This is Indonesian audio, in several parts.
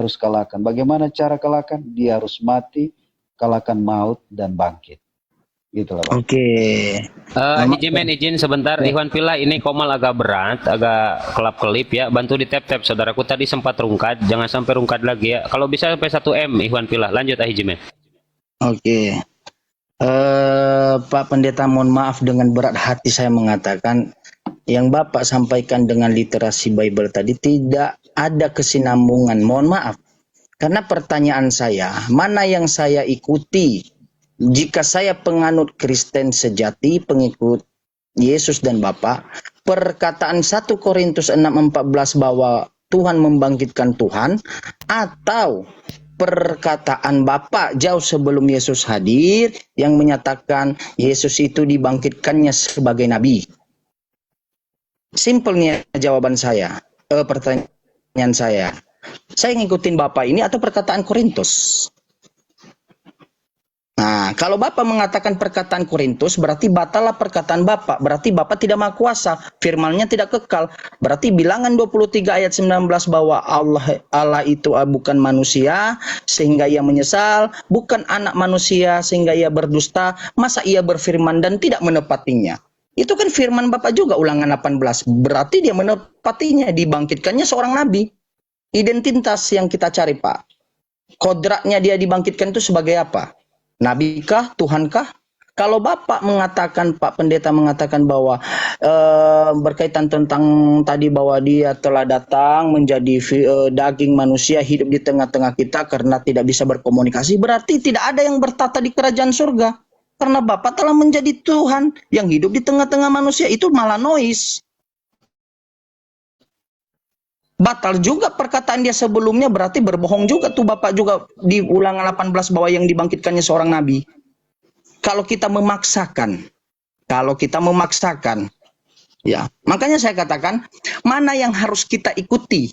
harus kalahkan. Bagaimana cara kalahkan? Dia harus mati, kalahkan maut, dan bangkit. Gitulah, Bang. Oke. Izin sebentar, Iwan Pila, ini Komal agak berat, agak kelap-kelip ya. Bantu di tap-tap, saudaraku tadi sempat rungkat, jangan sampai rungkat lagi ya. Kalau bisa sampai 1 M, Iwan Pila. Lanjut, Jimen. Oke. Pak Pendeta, mohon maaf dengan berat hati saya mengatakan yang Bapak sampaikan dengan literasi Bible tadi tidak ada kesinambungan. Mohon maaf. Karena pertanyaan saya, mana yang saya ikuti? Jika saya penganut Kristen sejati, pengikut Yesus dan Bapa, perkataan 1 Korintus 6:14 bahwa Tuhan membangkitkan Tuhan, atau perkataan Bapa jauh sebelum Yesus hadir yang menyatakan Yesus itu dibangkitkannya sebagai nabi. Simpelnya jawaban saya, pertanyaan saya ngikutin Bapak ini atau perkataan Korintus? Nah, kalau Bapak mengatakan perkataan Korintus, berarti batalah perkataan Bapak. Berarti Bapak tidak maha kuasa, firman-Nya tidak kekal. Berarti bilangan 23 ayat 19 bahwa Allah itu bukan manusia sehingga ia menyesal, bukan anak manusia sehingga ia berdusta, masa ia berfirman dan tidak menepatinya. Itu kan firman Bapak juga, Ulangan 18. Berarti dia menepatinya, dibangkitkannya seorang nabi. Identitas yang kita cari, Pak. Kodratnya dia dibangkitkan itu sebagai apa? Nabikah? Tuhankah? Kalau Bapak mengatakan, Pak Pendeta mengatakan bahwa berkaitan tentang tadi bahwa dia telah datang menjadi daging manusia hidup di tengah-tengah kita karena tidak bisa berkomunikasi, berarti tidak ada yang bertata di kerajaan surga. Karena Bapak telah menjadi Tuhan yang hidup di tengah-tengah manusia, itu malah noise. Batal juga perkataan dia sebelumnya, berarti berbohong juga tuh Bapak juga di Ulangan 18 bahwa yang dibangkitkannya seorang nabi. Kalau kita memaksakan, ya, makanya saya katakan, mana yang harus kita ikuti?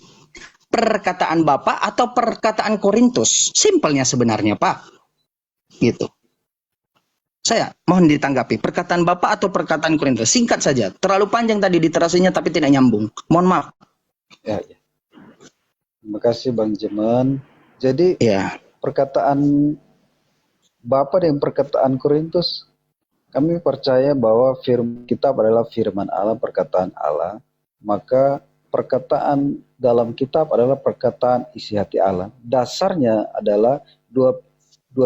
Perkataan Bapak atau perkataan Korintus? Simpelnya sebenarnya, Pak. Gitu. Saya mohon ditanggapi, perkataan Bapak atau perkataan Korintus? Singkat saja, terlalu panjang tadi literasinya tapi tidak nyambung. Mohon maaf. Ya. Terima kasih Bang Jeman. Jadi perkataan Bapak dan perkataan Korintus, kami percaya bahwa firman kitab adalah firman Allah, perkataan Allah. Maka perkataan dalam kitab adalah perkataan isi hati Allah. Dasarnya adalah 2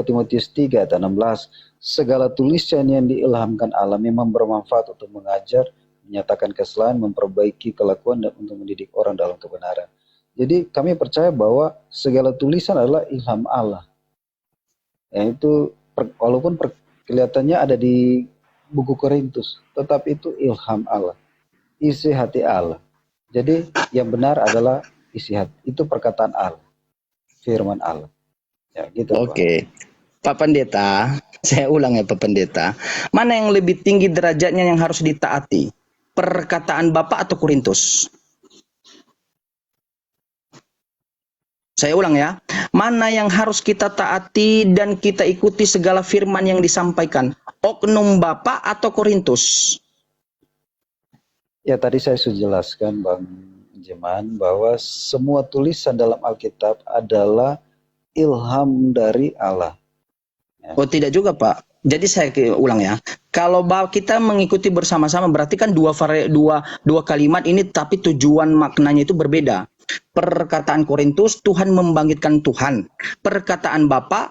Timotius 3 ayat 16. Segala tulisan yang diilhamkan Allah memang bermanfaat untuk mengajar, menyatakan kesalahan, memperbaiki kelakuan, dan untuk mendidik orang dalam kebenaran. Jadi kami percaya bahwa segala tulisan adalah ilham Allah. Yaitu walaupun kelihatannya ada di buku Korintus, tetapi itu ilham Allah, isi hati Allah. Jadi yang benar adalah isi hati, itu perkataan Allah, firman Allah. Ya, gitu. Oke. Pak Pendeta, saya ulang ya Pak Pendeta. Mana yang lebih tinggi derajatnya yang harus ditaati? Perkataan Bapak atau Korintus? Saya ulang ya, mana yang harus kita taati dan kita ikuti segala firman yang disampaikan? Oknum Bapak atau Korintus? Ya tadi saya sudah jelaskan Bang Jeman bahwa semua tulisan dalam Alkitab adalah ilham dari Allah. Ya. Oh tidak juga Pak. Jadi saya ulang ya. Kalau kita mengikuti bersama-sama berarti kan dua kalimat ini tapi tujuan maknanya itu berbeda. Perkataan Korintus, Tuhan membangkitkan Tuhan. Perkataan Bapak,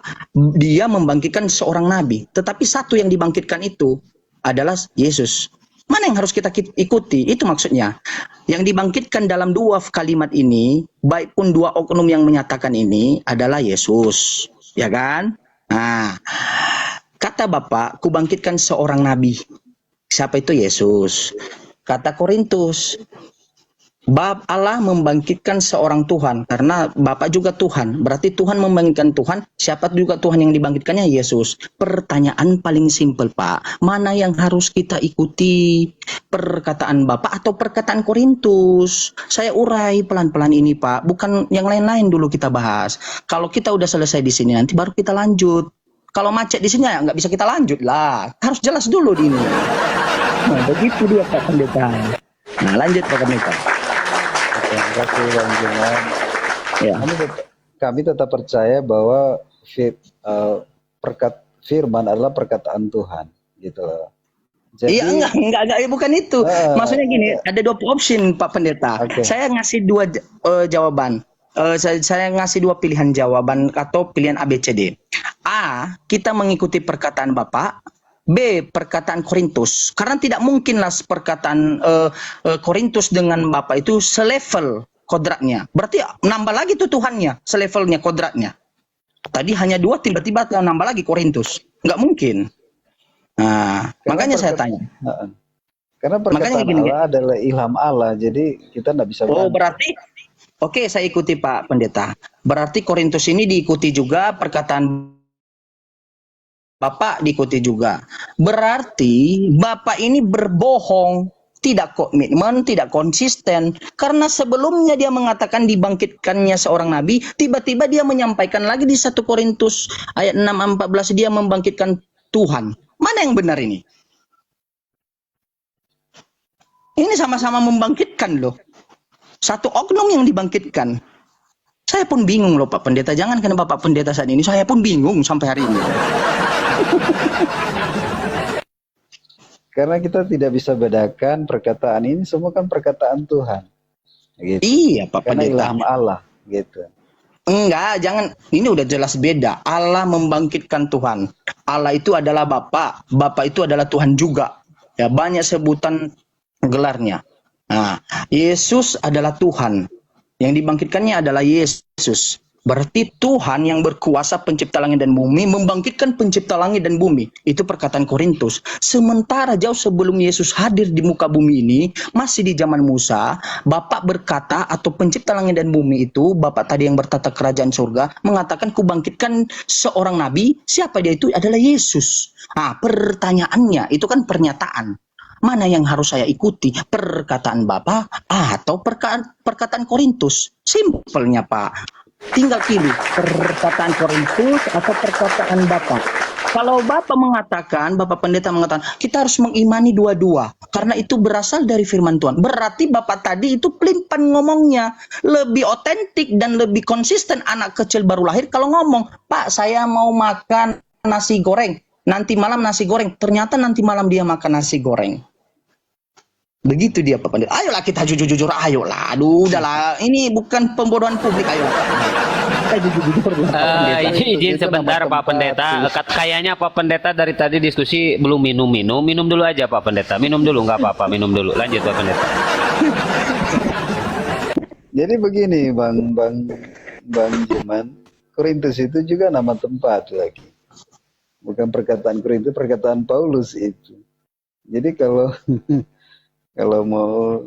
dia membangkitkan seorang nabi. Tetapi satu yang dibangkitkan itu adalah Yesus. Mana yang harus kita ikuti? Itu maksudnya. Yang dibangkitkan dalam dua kalimat ini, baik pun dua oknum yang menyatakan ini adalah Yesus. Ya kan? Nah, kata Bapak, kubangkitkan seorang nabi. Siapa itu? Yesus. Kata Korintus, Allah membangkitkan seorang Tuhan, karena Bapak juga Tuhan. Berarti Tuhan membangkitkan Tuhan. Siapa juga Tuhan yang dibangkitkannya? Yesus. Pertanyaan paling simpel Pak, mana yang harus kita ikuti? Perkataan Bapak atau perkataan Korintus? Saya urai pelan-pelan ini Pak, bukan yang lain-lain dulu kita bahas. Kalau kita udah selesai di sini nanti baru kita lanjut. Kalau macet di sini ya nggak bisa kita lanjut lah. Harus jelas dulu di ini. Nah, begitu dia Pak Pendeta. Nah, lanjut Pak Pendeta. Terima kasih Bang Jeman. Ya. kami tetap percaya bahwa firman adalah perkataan Tuhan, gitu loh. Iya, Jadi, enggak, bukan itu. Maksudnya gini, ada dua option Pak Pendeta. Oke. Saya ngasih dua jawaban. Saya ngasih dua pilihan jawaban atau pilihan A, B, C, D. A, kita mengikuti perkataan Bapak. B, perkataan Korintus. Karena tidak mungkinlah perkataan Korintus dengan Bapak itu selevel kodratnya. Berarti nambah lagi tuh Tuhannya, selevelnya kodratnya. Tadi hanya 2, tiba-tiba nambah lagi Korintus. Nggak mungkin. Nah, makanya saya tanya. Karena perkataan gini, Allah adalah ilham Allah, jadi kita nggak bisa Oh, bantu. berarti oke, saya ikuti Pak Pendeta. Berarti Korintus ini diikuti juga, perkataan Bapak diikuti juga. Berarti Bapak ini berbohong, tidak komitmen, tidak konsisten. Karena sebelumnya dia mengatakan dibangkitkannya seorang nabi, tiba-tiba dia menyampaikan lagi di 1 Korintus ayat 6-14 dia membangkitkan Tuhan. Mana yang benar ini? Ini sama-sama membangkitkan loh. Satu oknum yang dibangkitkan. Saya pun bingung loh Pak Pendeta. Jangan kenapa Pak Pendeta saat ini. Saya pun bingung sampai hari ini. Karena kita tidak bisa bedakan perkataan ini semua kan perkataan Tuhan. Gitu. Iya Pak Karena Pendeta. ilham Allah, gitu. Enggak, jangan. Ini udah jelas beda. Allah membangkitkan Tuhan. Allah itu adalah Bapa. Bapa itu adalah Tuhan juga. Ya, banyak sebutan gelarnya. Nah, Yesus adalah Tuhan. Yang dibangkitkannya adalah Yesus. Berarti Tuhan yang berkuasa pencipta langit dan bumi membangkitkan pencipta langit dan bumi. Itu perkataan Korintus. Sementara jauh sebelum Yesus hadir di muka bumi ini, masih di zaman Musa, Bapak berkata atau pencipta langit dan bumi itu, Bapak tadi yang bertata kerajaan surga, mengatakan kubangkitkan seorang nabi. Siapa dia itu? Adalah Yesus. Nah, pertanyaannya, itu kan pernyataan. Mana yang harus saya ikuti? Perkataan Bapak atau perkataan Korintus? Simpelnya Pak. Tinggal pilih perkataan Korintus atau perkataan Bapak. Kalau Bapak mengatakan, Bapak Pendeta mengatakan, kita harus mengimani dua-dua. Karena itu berasal dari firman Tuhan. Berarti Bapak tadi itu pelimpan ngomongnya. Lebih otentik dan lebih konsisten anak kecil baru lahir kalau ngomong, Pak saya mau makan nasi goreng. Nanti malam nasi goreng. Ternyata nanti malam dia makan nasi goreng. Begitu dia Pak Pendeta. Ayolah kita jujur-jujur, ayolah. Aduh, udahlah. Ini bukan pembodohan publik, ayolah. Kita jujur-jujur. Izin sebentar Pak Pendeta. Kayaknya Pak Pendeta dari tadi diskusi belum minum. Minum dulu aja Pak Pendeta. Minum dulu nggak apa-apa. Minum dulu. Lanjut Pak Pendeta. Jadi begini Bang Juman, Korintus itu juga nama tempat lagi. Bukan perkataan Korintus, perkataan Paulus itu. Jadi kalau mau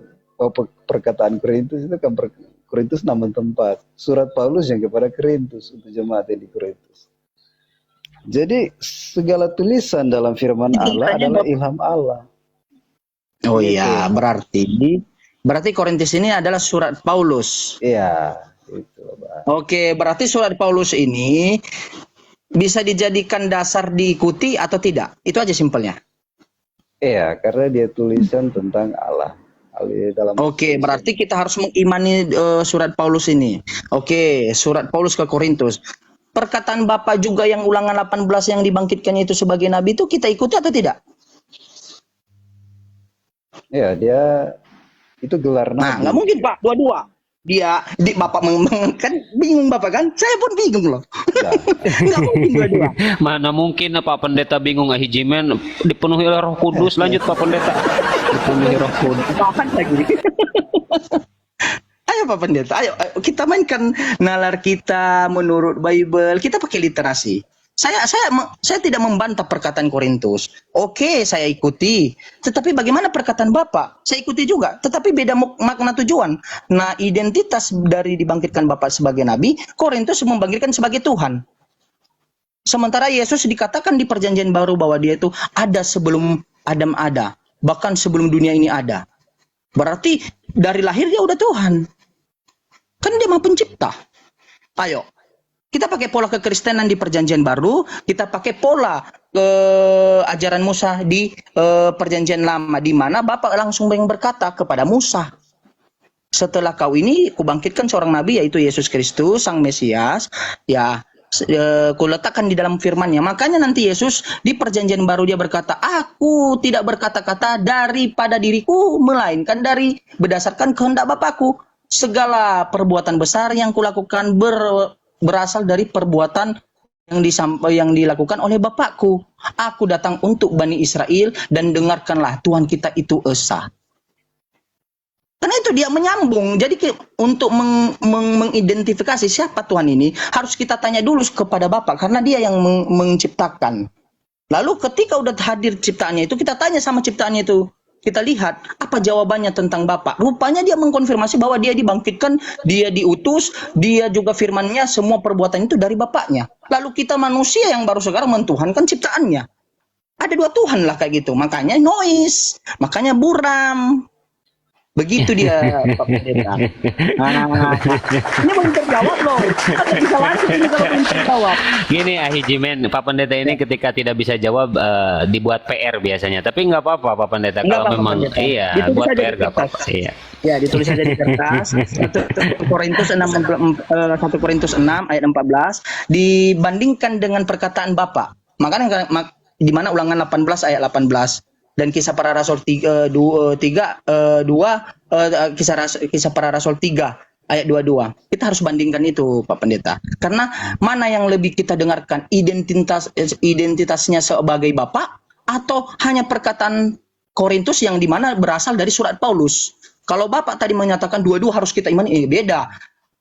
perkataan Korintus itu kan Korintus nama tempat. Surat Paulus yang kepada Korintus untuk jemaat yang di Korintus. Jadi segala tulisan dalam firman Allah adalah ilham Allah. Oh iya, berarti Korintus ini adalah surat Paulus. Iya, itu Bang. Oke, berarti surat Paulus ini bisa dijadikan dasar diikuti atau tidak? Itu aja simpelnya. Iya, karena dia tulisan tentang Allah. Oke, berarti kita harus mengimani surat Paulus ini. Oke, surat Paulus ke Korintus. Perkataan Bapak juga yang ulangan 18 yang dibangkitkannya itu sebagai nabi itu kita ikuti atau tidak? Ya, dia itu gelar nabi. Nah, nggak mungkin Pak, dua-dua. Bapak kan bingung Bapak kan? Saya pun bingung loh. Nggak mungkin dua-dua. Mana mungkin Pak Pendeta bingung Hijimen dipenuhi oleh Roh Kudus. Lanjut Pak Pendeta. Dipenuhi Roh Kudus. Apaan lagi? Ayo Pak Pendeta, ayo kita mainkan nalar kita menurut Bible. Kita pakai literasi. Saya tidak membantah perkataan Korintus. Oke, saya ikuti. Tetapi bagaimana perkataan Bapak? Saya ikuti juga. Tetapi beda makna tujuan. Nah, identitas dari dibangkitkan Bapak sebagai nabi, Korintus membangkitkan sebagai Tuhan. Sementara Yesus dikatakan di Perjanjian Baru bahwa dia itu ada sebelum Adam ada, bahkan sebelum dunia ini ada. Berarti dari lahir dia udah Tuhan. Kan dia Maha Pencipta. Ayo. Kita pakai pola kekristenan di Perjanjian Baru, kita pakai pola ajaran Musa di Perjanjian Lama, di mana Bapak langsung berkata kepada Musa, setelah kau ini kubangkitkan seorang nabi yaitu Yesus Kristus sang Mesias, ya kuletakkan di dalam firman-Nya. Makanya nanti Yesus di perjanjian baru dia berkata, aku tidak berkata-kata daripada diriku, melainkan berdasarkan kehendak Bapakku. Segala perbuatan besar yang kulakukan berasal dari perbuatan yang dilakukan oleh Bapakku. Aku datang untuk Bani Israel dan dengarkanlah Tuhan kita itu esa. Karena itu dia menyambung. Jadi untuk mengidentifikasi siapa Tuhan ini, harus kita tanya dulu kepada Bapa, karena dia yang menciptakan. Lalu ketika udah hadir ciptaannya itu, kita tanya sama ciptaannya itu. Kita lihat apa jawabannya tentang Bapa. Rupanya dia mengkonfirmasi bahwa dia dibangkitkan, dia diutus, dia juga firman-Nya, semua perbuatan itu dari Bapaknya. Lalu kita manusia yang baru sekarang mentuhankan ciptaannya. Ada dua Tuhan lah kayak gitu. Makanya noise, makanya buram. Begitu dia, Pak Pendeta. Nah, ini belum terjawab loh. Kan bisa lanjut ini kalau belum terjawab. Gini Jimen, Pak Pendeta ini ketika tidak bisa jawab dibuat PR biasanya. Tapi nggak apa-apa Pak Pendeta, Nggak kalau apa-apa, memang Pendeta. iya Ditulis buat aja PR di nggak apa-apa. kertas. Iya. Ya, ditulis aja di kertas. 1 Korintus 6 ayat 14 dibandingkan dengan perkataan Bapa. Makanya di mana Ulangan 18 ayat 18 dan Kisah Para Rasul 3 Kisah Para Rasul 3 ayat 22. Kita harus bandingkan itu, Pak Pendeta. Karena mana yang lebih kita dengarkan, identitasnya sebagai Bapa atau hanya perkataan Korintus yang dimana berasal dari surat Paulus. Kalau Bapak tadi menyatakan dua-dua harus kita imani, beda.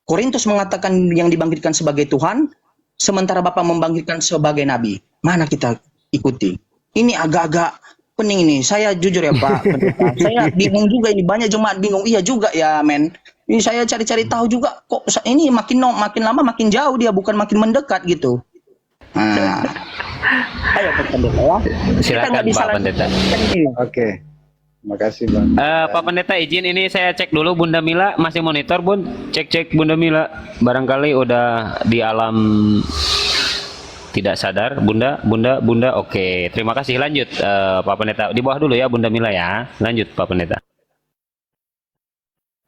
Korintus mengatakan yang dibangkitkan sebagai Tuhan, sementara Bapak membangkitkan sebagai Nabi. Mana kita ikuti? Ini agak-agak pening ini. Saya jujur ya Pak Pendeta. Saya bingung juga ini. Banyak jemaat bingung. Iya juga ya men. Ini saya cari-cari tahu juga. Kok ini makin lama makin jauh dia. Bukan makin mendekat gitu. Nah. Ayo Pak Pendeta ya. Silakan Pak Pendeta. Oke. Terima kasih Bang. Pak Pendeta izin ini saya cek dulu Bunda Mila masih monitor Bun. Cek Bunda Mila. Barangkali udah di alam tidak sadar. Bunda. Oke. Terima kasih. Lanjut Pak Pendeta. Di bawah dulu ya Bunda Mila ya. Lanjut Pak Pendeta.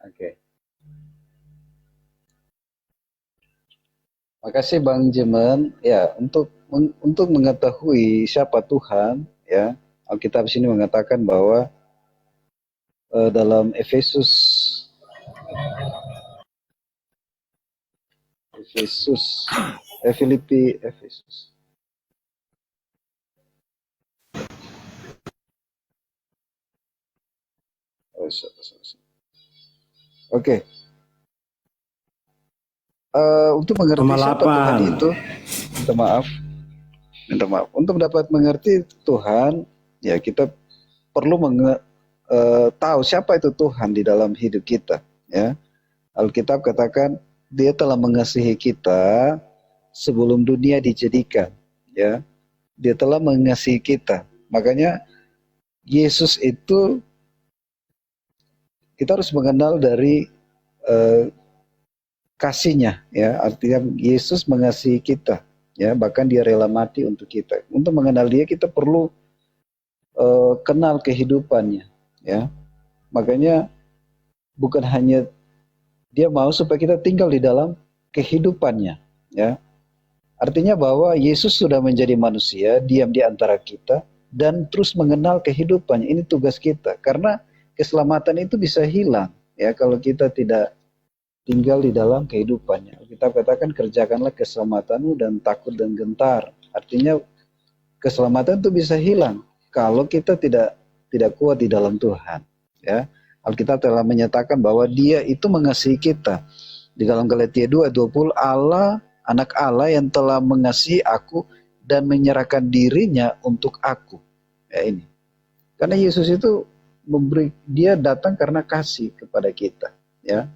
Oke. Makasih Bang Jemen. Ya, untuk mengetahui siapa Tuhan, ya, Alkitab sini mengatakan bahwa dalam Filipi. Oke. Untuk mengerti siapa Tuhan itu, minta maaf. Untuk dapat mengerti Tuhan, ya kita perlu tahu siapa itu Tuhan di dalam hidup kita. Ya, Alkitab katakan Dia telah mengasihi kita sebelum dunia dijadikan. Ya, Dia telah mengasihi kita. Makanya Yesus itu kita harus mengenal dari kasihnya, ya, artinya Yesus mengasihi kita, ya, bahkan Dia rela mati untuk kita. Untuk mengenal Dia kita perlu kenal kehidupannya, ya. Makanya bukan hanya Dia mau supaya kita tinggal di dalam kehidupannya, ya. Artinya bahwa Yesus sudah menjadi manusia, diam di antara kita dan terus mengenal kehidupannya. Ini tugas kita, karena keselamatan itu bisa hilang, ya, kalau kita tidak tinggal di dalam kehidupannya. Kita katakan kerjakanlah keselamatanmu dan takut dan gentar. Artinya keselamatan itu bisa hilang kalau kita tidak kuat di dalam Tuhan. Ya, Alkitab telah menyatakan bahwa Dia itu mengasihi kita. Di dalam Galatia 2:20, Allah, anak Allah yang telah mengasihi aku dan menyerahkan dirinya untuk aku. Ya ini. Karena Yesus itu Dia datang karena kasih kepada kita. Ya.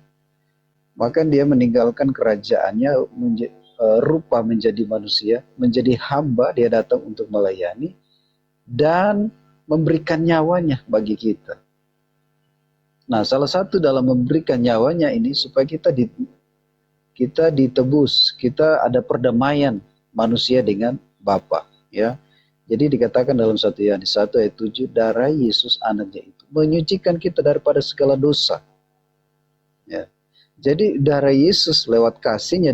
Maka Dia meninggalkan kerajaannya, rupa menjadi manusia, menjadi hamba. Dia datang untuk melayani dan memberikan nyawanya bagi kita. Nah, salah satu dalam memberikan nyawanya ini supaya kita ditebus, kita ada perdamaian manusia dengan Bapa. Ya, jadi dikatakan dalam 1 Yohanes 1 ayat 7, darah Yesus anaknya itu menyucikan kita daripada segala dosa. Jadi darah Yesus lewat kasihnya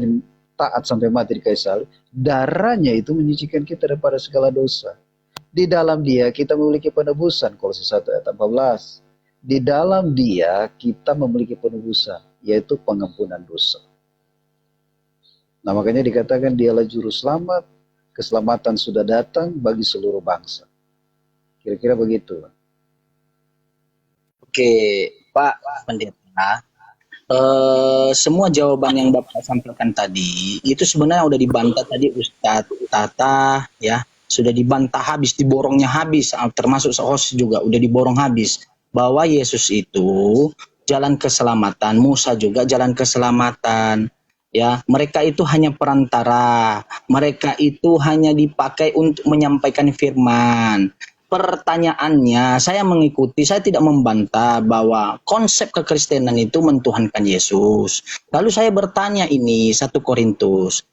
taat sampai mati di kayu salib, darahnya itu menyucikan kita daripada segala dosa. Di dalam Dia kita memiliki penebusan, Kolose 1 ayat 14. Di dalam Dia kita memiliki penebusan, yaitu pengampunan dosa. Nah, makanya dikatakan Dialah juru selamat, keselamatan sudah datang bagi seluruh bangsa. Kira-kira begitu. Oke, Pak Pendeta. Semua jawaban yang Bapak sampaikan tadi itu sebenarnya udah dibantah tadi Ustadz Tata, ya, sudah dibantah habis, diborongnya habis, termasuk host juga udah diborong habis, bahwa Yesus itu jalan keselamatan, Musa juga jalan keselamatan, ya. Mereka itu hanya perantara, mereka itu hanya dipakai untuk menyampaikan firman. Pertanyaannya, saya mengikuti, saya tidak membantah bahwa konsep kekristenan itu mentuhankan Yesus. Lalu saya bertanya ini, 1 Korintus,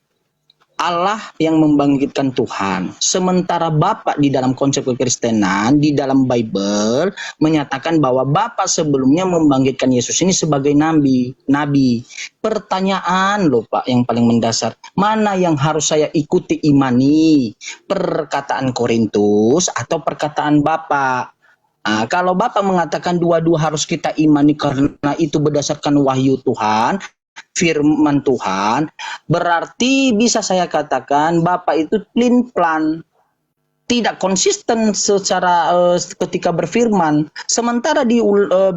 Allah yang membangkitkan Tuhan. Sementara Bapa di dalam konsep kekristenan, di dalam Bible, menyatakan bahwa Bapa sebelumnya membangkitkan Yesus ini sebagai nabi. Pertanyaan loh Pak yang paling mendasar, mana yang harus saya ikuti imani? Perkataan Korintus atau perkataan Bapa? Nah, kalau Bapak mengatakan dua-dua harus kita imani karena itu berdasarkan wahyu Tuhan, firman Tuhan, berarti bisa saya katakan Bapak itu plan, tidak konsisten secara ketika berfirman. Sementara di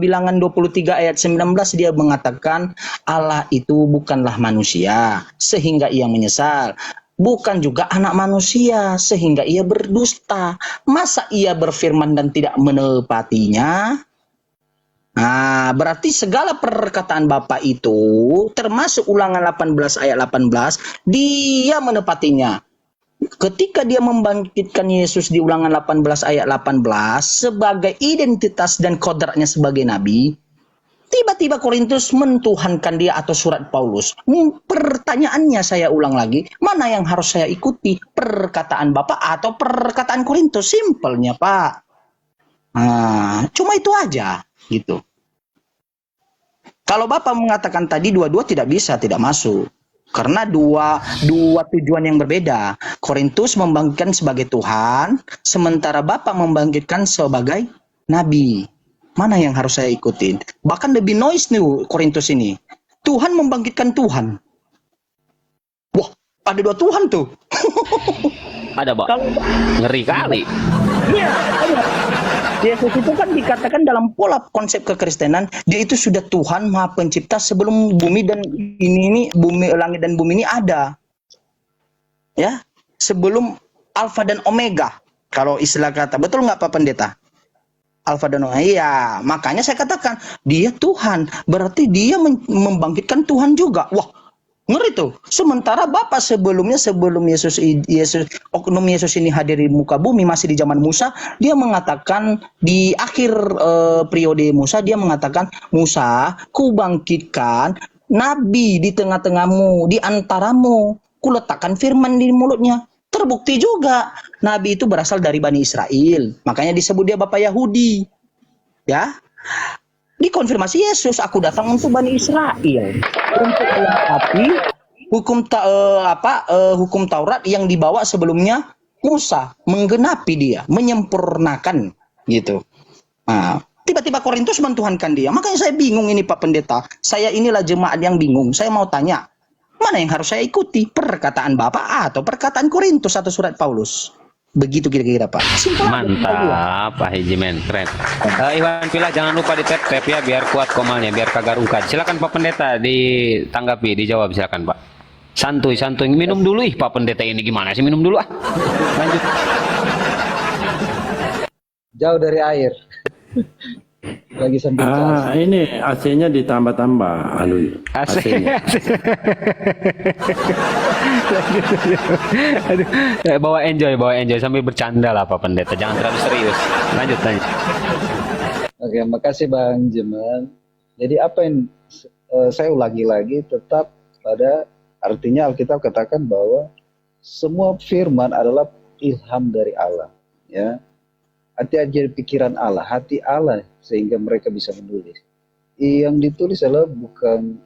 Bilangan 23 ayat 19 dia mengatakan Allah itu bukanlah manusia sehingga ia menyesal, bukan juga anak manusia sehingga ia berdusta. Masa ia berfirman dan tidak menepatinya? Nah, berarti segala perkataan Bapak itu, termasuk Ulangan 18 ayat 18, dia menepatinya. Ketika dia membangkitkan Yesus di Ulangan 18 ayat 18 sebagai identitas dan kodratnya sebagai nabi, tiba-tiba Korintus mentuhankan dia atau surat Paulus. Pertanyaannya saya ulang lagi, mana yang harus saya ikuti? Perkataan Bapak atau perkataan Korintus? Simpelnya Pak. Nah, cuma itu aja gitu. Kalau Bapak mengatakan tadi dua-dua tidak bisa, tidak masuk. Karena dua tujuan yang berbeda. Korintus membangkitkan sebagai Tuhan, sementara Bapak membangkitkan sebagai nabi. Mana yang harus saya ikutin? Bahkan lebih noise nih Korintus ini. Tuhan membangkitkan Tuhan. Wah, ada dua Tuhan tuh. Ada, Pak. Ngeri kali. Iya, ada. Yesus itu kan dikatakan dalam pola konsep kekristenan, dia itu sudah Tuhan Maha Pencipta sebelum bumi dan bumi, langit dan bumi ini ada. Ya, sebelum Alfa dan Omega. Kalau istilah kata, betul nggak Pak Pendeta? Alfa dan Omega. Iya, makanya saya katakan dia Tuhan, berarti dia membangkitkan Tuhan juga. Wah, ngeri tuh. Sementara Bapak sebelum Yesus oknum Yesus ini hadir di muka bumi masih di zaman Musa, dia mengatakan di akhir periode Musa, dia mengatakan, Musa, ku bangkitkan nabi di tengah-tengahmu, di antaramu, ku letakkan firman di mulutnya. Terbukti juga nabi itu berasal dari Bani Israel, makanya disebut dia Bapak Yahudi, ya. Dikonfirmasi Yesus, aku datang untuk Bani Israel, untuk melengkapi hukum Taurat yang dibawa sebelumnya Musa, menggenapi dia, menyempurnakan gitu. Nah, tiba-tiba Korintus mentuhankan dia. Makanya saya bingung ini Pak Pendeta. Saya inilah jemaat yang bingung. Saya mau tanya, mana yang harus saya ikuti? Perkataan Bapak atau perkataan Korintus atau surat Paulus? Begitu kira-kira Pak. Mantap, Pak Haji Men, keren. Iwan Pilah jangan lupa di tap ya biar kuat komalnya, biar kagak rungkat. Silakan Pak Pendeta ditanggapi, dijawab silakan Pak. Santuy, minum dulu Pak Pendeta ini gimana sih, minum dulu ah. Lanjut. Jauh dari air. Lagi sambil ini AC-nya ditambah-tambah, AC-nya. Aduh, bawa enjoy sambil bercanda lah Pak Pendeta, jangan terlalu serius. Lanjut. Oke, makasih Bang Jeman. Jadi apa yang saya ulangi lagi, tetap pada artinya Alkitab katakan bahwa semua firman adalah ilham dari Allah, ya. Hati-hati pikiran Allah, hati Allah, sehingga mereka bisa menulis. Yang ditulis adalah bukan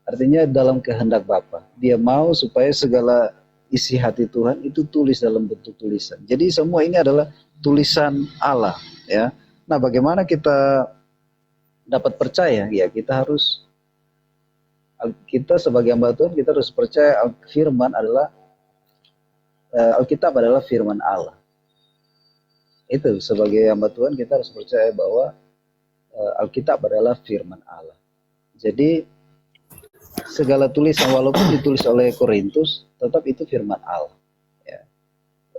Artinya dalam kehendak Bapa. Dia mau supaya segala isi hati Tuhan itu tulis dalam bentuk tulisan. Jadi semua ini adalah tulisan Allah, ya. Nah, bagaimana kita dapat percaya? Ya, kita sebagai hamba Tuhan, kita harus percaya firman adalah Alkitab adalah firman Allah. Itu sebagai hamba Tuhan kita harus percaya bahwa Alkitab adalah firman Allah. Jadi segala tulisan walaupun ditulis oleh Korintus, tetap itu firman Allah. Ya.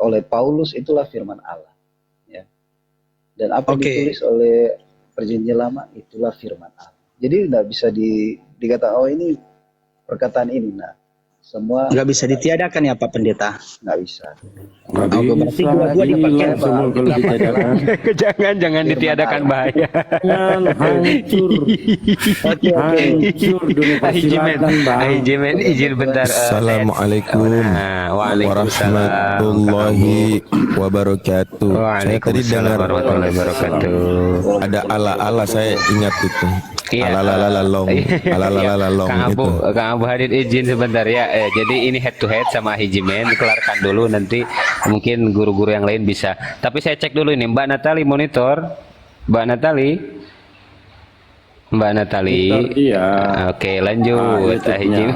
Oleh Paulus itulah firman Allah. Ya. Dan apa yang ditulis oleh Perjanjian Lama itulah firman Allah. Jadi tidak bisa dikatakan oh ini perkataan ini. Nah, semua nggak bisa ditiadakan ya Pak Pendeta. Nggak bisa. Berarti dua-dua dipakai semua kalau ditiadakan. Jangan ditiadakan, bahaya. Jangan hancur. Hancur dunia persilatan, Bang. Izin bentar. Assalamualaikum warahmatullahi wabarakatuh. Saya tadi dengar warahmatullahi wabarakatuh. ada ala-ala, saya ingat itu. Iya. Ala-la-la-long, ala-la-la-long itu. Kang Abu Hadid izin sebentar ya. Jadi ini head to head sama Hijimen, kelarkan dulu, nanti mungkin guru-guru yang lain bisa. Tapi saya cek dulu ini Mbak Natali monitor. Mbak Natali. Iya. Oke, lanjut. Hijimen.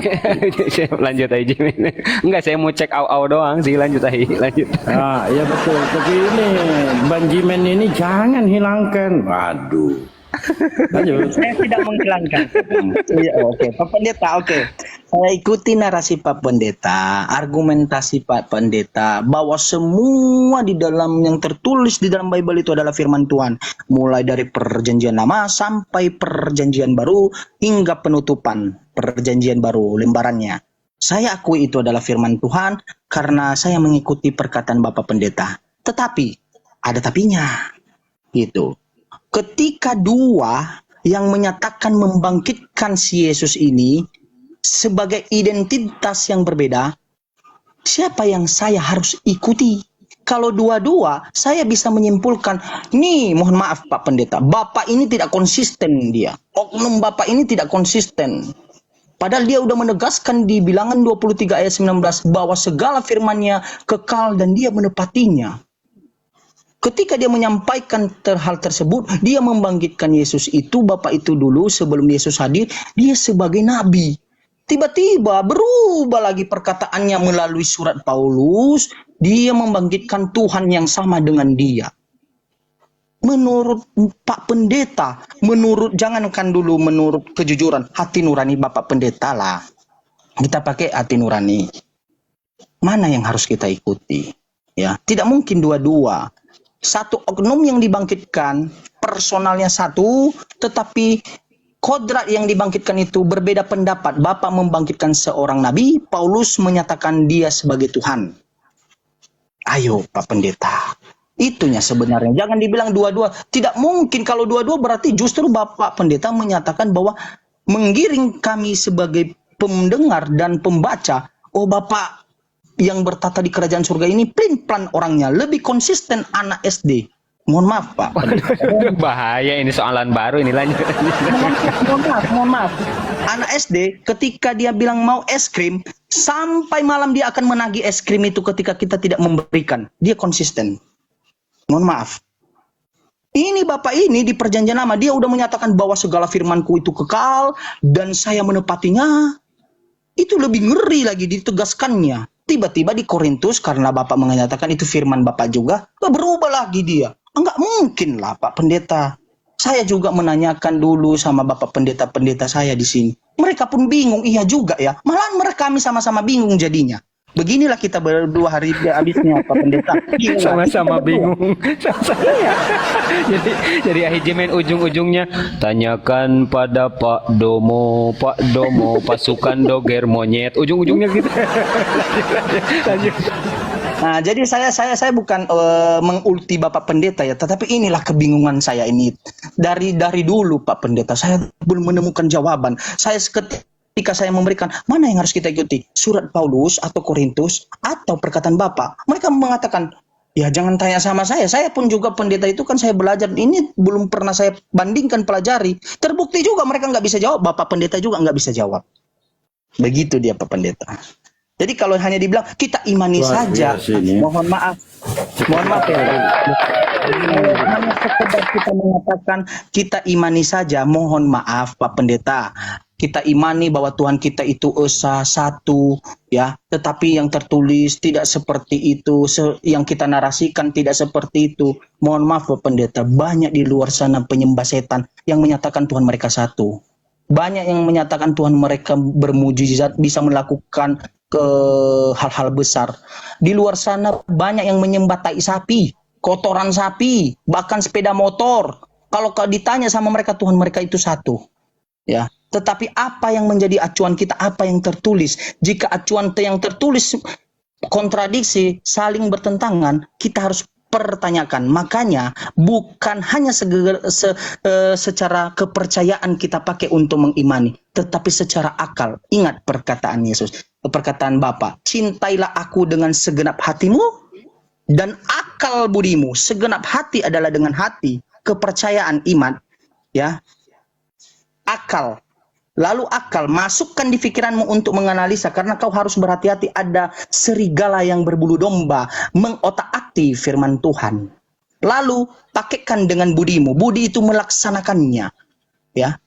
Lanjut Hijimen. Enggak, saya mau cek au doang sih, lanjut. Ah, iya betul. Tapi ini Benjamin ini jangan hilangkan. Waduh. Lanjut. Saya tidak menghilangkan. Iya, oke. Pak Pendeta, oke. Saya ikuti narasi Pak Pendeta, argumentasi Pak Pendeta, bahwa semua di dalam yang tertulis di dalam Bible itu adalah firman Tuhan. Mulai dari Perjanjian Lama sampai Perjanjian Baru hingga penutupan Perjanjian Baru lembarannya. Saya akui itu adalah firman Tuhan karena saya mengikuti perkataan Bapak Pendeta. Tetapi ada tapinya. Gitu. Ketika dua yang menyatakan membangkitkan si Yesus ini sebagai identitas yang berbeda, siapa yang saya harus ikuti? Kalau dua-dua, saya bisa menyimpulkan, nih mohon maaf Pak Pendeta, Bapak ini tidak konsisten dia. Oknum Bapak ini tidak konsisten. Padahal dia udah menegaskan di Bilangan 23 ayat 19 bahwa segala firman-Nya kekal dan dia menepatinya. Ketika dia menyampaikan hal tersebut, dia membangkitkan Yesus itu, Bapak itu dulu sebelum Yesus hadir, dia sebagai nabi. Tiba-tiba berubah lagi perkataannya melalui surat Paulus, dia membangkitkan Tuhan yang sama dengan dia. Menurut Pak Pendeta, jangankan dulu menurut kejujuran, hati nurani Bapak Pendeta lah. Kita pakai hati nurani. Mana yang harus kita ikuti? Ya, tidak mungkin dua-dua. Satu oknum yang dibangkitkan, personalnya satu, tetapi kodrat yang dibangkitkan itu berbeda pendapat. Bapak membangkitkan seorang nabi, Paulus menyatakan dia sebagai Tuhan. Ayo Pak Pendeta, itunya sebenarnya. Jangan dibilang dua-dua. Tidak mungkin kalau dua-dua berarti justru Bapak Pendeta menyatakan bahwa menggiring kami sebagai pendengar dan pembaca, oh Bapak yang bertata di kerajaan surga ini plan orangnya lebih konsisten anak SD. Mohon maaf Pak. Bahaya ini, soalan baru ini, lanjut. Mohon maaf. Anak SD ketika dia bilang mau es krim, sampai malam dia akan menagih es krim itu ketika kita tidak memberikan. Dia konsisten. Mohon maaf. Ini Bapak ini di Perjanjian Lama dia udah menyatakan bahwa segala firmanku itu kekal dan saya menepatinya. Itu lebih ngeri lagi ditegaskannya. Tiba-tiba di Korintus karena Bapak menyatakan itu firman Bapak juga, berubah lagi dia. Enggak mungkin lah Pak Pendeta. Saya juga menanyakan dulu sama Bapak Pendeta-pendeta saya di sini. Mereka pun bingung, iya juga ya. Malahan mereka kami sama-sama bingung jadinya. Beginilah kita berdua hari habisnya Pak Pendeta. Sama-sama bingung. Iya. Jadi Hijimen ujung-ujungnya tanyakan pada Pak Domo, pasukan doger monyet. Ujung-ujungnya gitu. Lanjut. Nah, jadi saya bukan mengulti Bapak Pendeta ya, tetapi inilah kebingungan saya ini. Dari dulu Pak Pendeta, saya belum menemukan jawaban. Ketika saya memberikan, mana yang harus kita ikuti? Surat Paulus atau Korintus atau perkataan Bapak? Mereka mengatakan, ya jangan tanya sama saya pun juga pendeta itu kan saya belajar, ini belum pernah saya bandingkan pelajari. Terbukti juga mereka nggak bisa jawab, Bapak Pendeta juga nggak bisa jawab. Begitu dia Pak Pendeta. Jadi kalau hanya dibilang kita imani Luar saja, biasa ini. mohon maaf ya. Hanya sekedar kita mengatakan kita imani saja, mohon maaf Pak Pendeta. Kita imani bahwa Tuhan kita itu esa satu, ya. Tetapi yang tertulis tidak seperti itu, yang kita narasikan tidak seperti itu. Mohon maaf Pak Pendeta, banyak di luar sana penyembah setan yang menyatakan Tuhan mereka satu. Banyak yang menyatakan Tuhan mereka bermujizat, bisa melakukan ke hal-hal besar. Di luar sana banyak yang menyembah tai sapi, kotoran sapi, bahkan sepeda motor. Kalau ditanya sama mereka, Tuhan mereka itu satu. Ya, tetapi apa yang menjadi acuan kita, apa yang tertulis? Jika acuan yang tertulis kontradiksi, saling bertentangan, kita harus pertanyakan. Makanya bukan hanya secara kepercayaan kita pakai untuk mengimani, tetapi secara akal. Ingat perkataan Yesus, perkataan Bapa, cintailah aku dengan segenap hatimu dan akal budimu. Segenap hati adalah dengan hati, kepercayaan, iman, ya. Akal. Lalu akal, masukkan di pikiranmu untuk menganalisa, karena kau harus berhati-hati, ada serigala yang berbulu domba mengotak-atik firman Tuhan. Lalu pakaikan dengan budimu. Budi itu melaksanakannya, ya.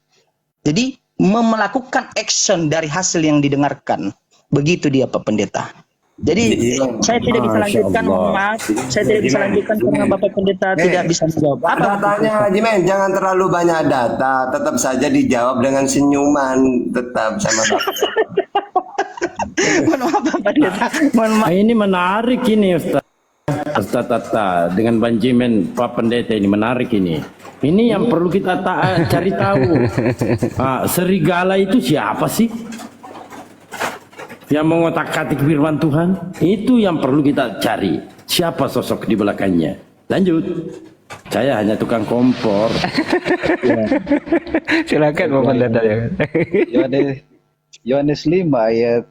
Jadi melakukan action dari hasil yang didengarkan. Begitu dia Pak Pendeta. Jadi saya tidak bisa lanjutkan, mohon maaf. Saya tidak bisa lanjutkan karena Bapak Pendeta tidak bisa menjawab. Datanya Haji Men, jangan terlalu banyak data, tetap saja dijawab dengan senyuman, tetap sama Bapak. Mohon maaf Bapak Pendeta. Mohon maaf. Ini menarik ini Ustaz Tata dengan Benjamin Pak Pendeta, ini menarik ini. Ini yang perlu kita cari tahu. Serigala itu siapa sih? Yang mengotak-atik firman Tuhan, itu yang perlu kita cari. Siapa sosok di belakangnya? Lanjut. Saya hanya tukang kompor. Silakan Pak Pendeta. Yohanes 5 ayat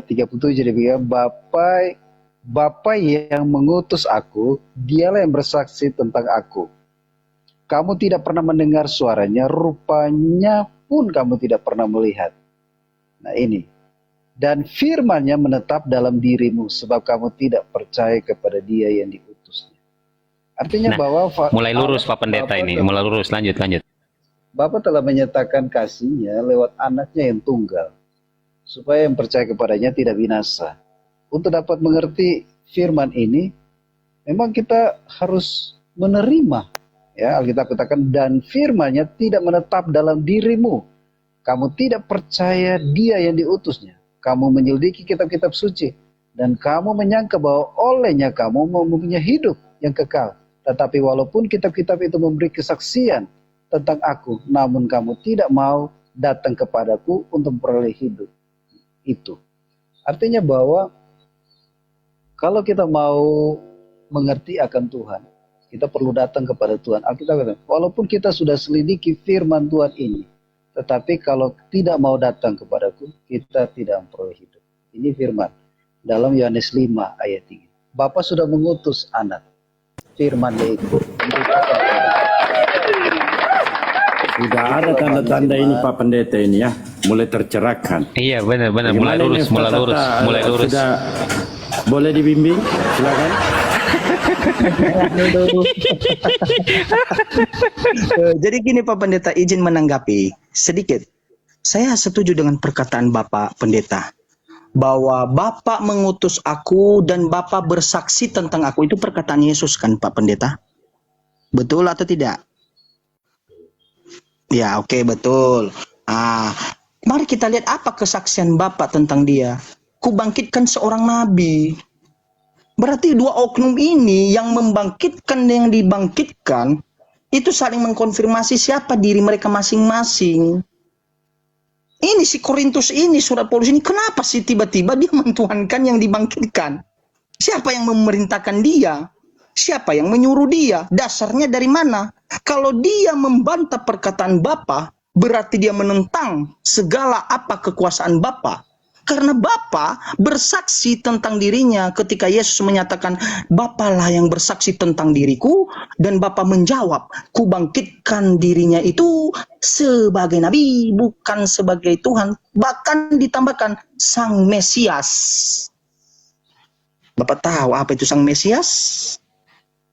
37 dia bilang, Bapa yang mengutus aku, dialah yang bersaksi tentang aku. Kamu tidak pernah mendengar suaranya, rupanya pun kamu tidak pernah melihat. Nah ini, dan firman-Nya menetap dalam dirimu, sebab kamu tidak percaya kepada Dia yang diutusnya. Artinya bahwa mulai lurus Pak Pendeta ini, mulai lurus, lanjut. Bapa telah menyatakan kasih-Nya lewat anaknya yang tunggal, supaya yang percaya kepadanya tidak binasa. Untuk dapat mengerti firman ini, memang kita harus menerima. Ya, Alkitab katakan, dan firman-Nya tidak menetap dalam dirimu. Kamu tidak percaya Dia yang diutusnya. Kamu menyelidiki kitab-kitab suci. Dan kamu menyangka bahwa olehnya kamu mempunyai hidup yang kekal. Tetapi walaupun kitab-kitab itu memberi kesaksian tentang aku, namun kamu tidak mau datang kepadaku untuk memperoleh hidup itu. Artinya bahwa kalau kita mau mengerti akan Tuhan, kita perlu datang kepada Tuhan. Alkitab katakan, walaupun kita sudah selidiki firman Tuhan ini, tetapi kalau tidak mau datang kepadaku, kita tidak memperoleh hidup. Ini firman dalam Yohanes 5 ayat 3. Bapa sudah mengutus anak. Firman-Nya itu. Sudah ada tanda-tanda ini Pak Pendeta ini ya, mulai tercerahkan. Iya benar, mulai lurus. Sudah boleh dibimbing, silakan. Jadi gini Pak Pendeta, izin menanggapi sedikit. Saya setuju dengan perkataan Bapak Pendeta bahwa Bapak mengutus aku dan Bapak bersaksi tentang aku. Itu perkataan Yesus kan Pak Pendeta? Betul atau tidak? Ya oke, betul. Mari kita lihat apa kesaksian Bapak tentang dia. Kubangkitkan seorang nabi. Berarti dua oknum ini yang membangkitkan dan yang dibangkitkan itu saling mengkonfirmasi siapa diri mereka masing-masing. Ini si Korintus ini, surat Paulus ini, kenapa sih tiba-tiba dia mentuhankan yang dibangkitkan? Siapa yang memerintahkan dia? Siapa yang menyuruh dia? Dasarnya dari mana? Kalau dia membantah perkataan Bapa, berarti dia menentang segala apa kekuasaan Bapa. Karena Bapa bersaksi tentang dirinya ketika Yesus menyatakan, Bapalah yang bersaksi tentang diriku, dan Bapa menjawab, kubangkitkan dirinya itu sebagai nabi, bukan sebagai Tuhan. Bahkan ditambahkan Sang Mesias. Bapak tahu apa itu Sang Mesias?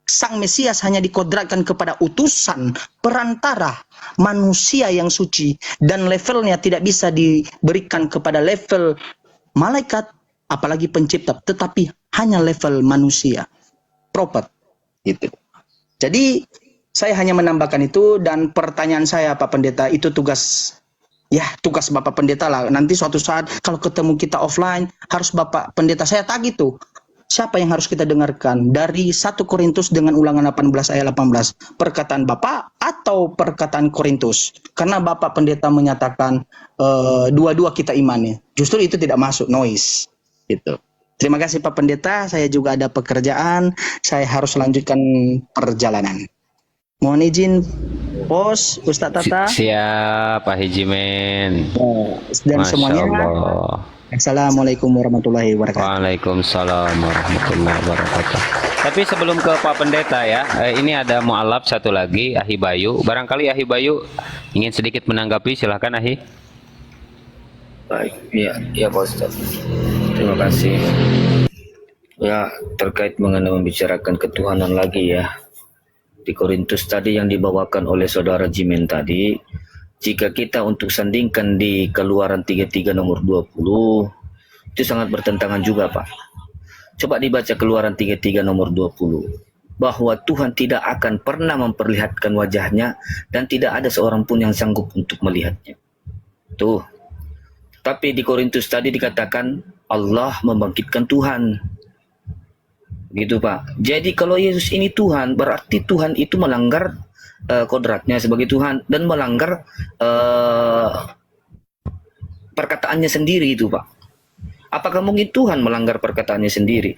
Sang Mesias hanya dikodratkan kepada utusan, perantara, manusia yang suci. Dan levelnya tidak bisa diberikan kepada level malaikat, apalagi pencipta. Tetapi hanya level manusia. Prophet. Gitu. Jadi, saya hanya menambahkan itu. Dan pertanyaan saya, Pak Pendeta, itu tugas Bapak Pendeta lah. Nanti suatu saat, kalau ketemu kita offline, harus Bapak Pendeta saya tagih tuh. Siapa yang harus kita dengarkan? Dari 1 Korintus dengan Ulangan 18 ayat 18. Perkataan Bapak atau perkataan Korintus? Karena Bapak Pendeta menyatakan dua-dua kita imani. Justru itu tidak masuk, noise. Gitu. Terima kasih Pak Pendeta. Saya juga ada pekerjaan. Saya harus lanjutkan perjalanan. Mohon izin, Bos, Ustadz Tata. Siap, Pak Haji Men. Dan Masya semuanya. Allah. Assalamualaikum warahmatullahi wabarakatuh. Waalaikumsalam warahmatullahi wabarakatuh. Tapi sebelum ke Pak Pendeta ya, ini ada mu'alaf satu lagi, Ahi Bayu. Barangkali Ahi Bayu ingin sedikit menanggapi, silahkan Ahi. Baik, ya Pak Ustaz. Terima kasih. Ya, terkait mengenai membicarakan ketuhanan lagi ya. Di Korintus tadi yang dibawakan oleh saudara Jimen tadi, jika kita untuk sandingkan di Keluaran 33 nomor 20, itu sangat bertentangan juga Pak. Coba dibaca Keluaran 33 nomor 20. Bahwa Tuhan tidak akan pernah memperlihatkan wajahnya dan tidak ada seorang pun yang sanggup untuk melihatnya. Tuh. Tapi di Korintus tadi dikatakan Allah membangkitkan Tuhan. Gitu Pak. Jadi kalau Yesus ini Tuhan, berarti Tuhan itu melanggar kodratnya sebagai Tuhan dan melanggar perkataannya sendiri itu Pak. Apakah mungkin Tuhan melanggar perkataannya sendiri?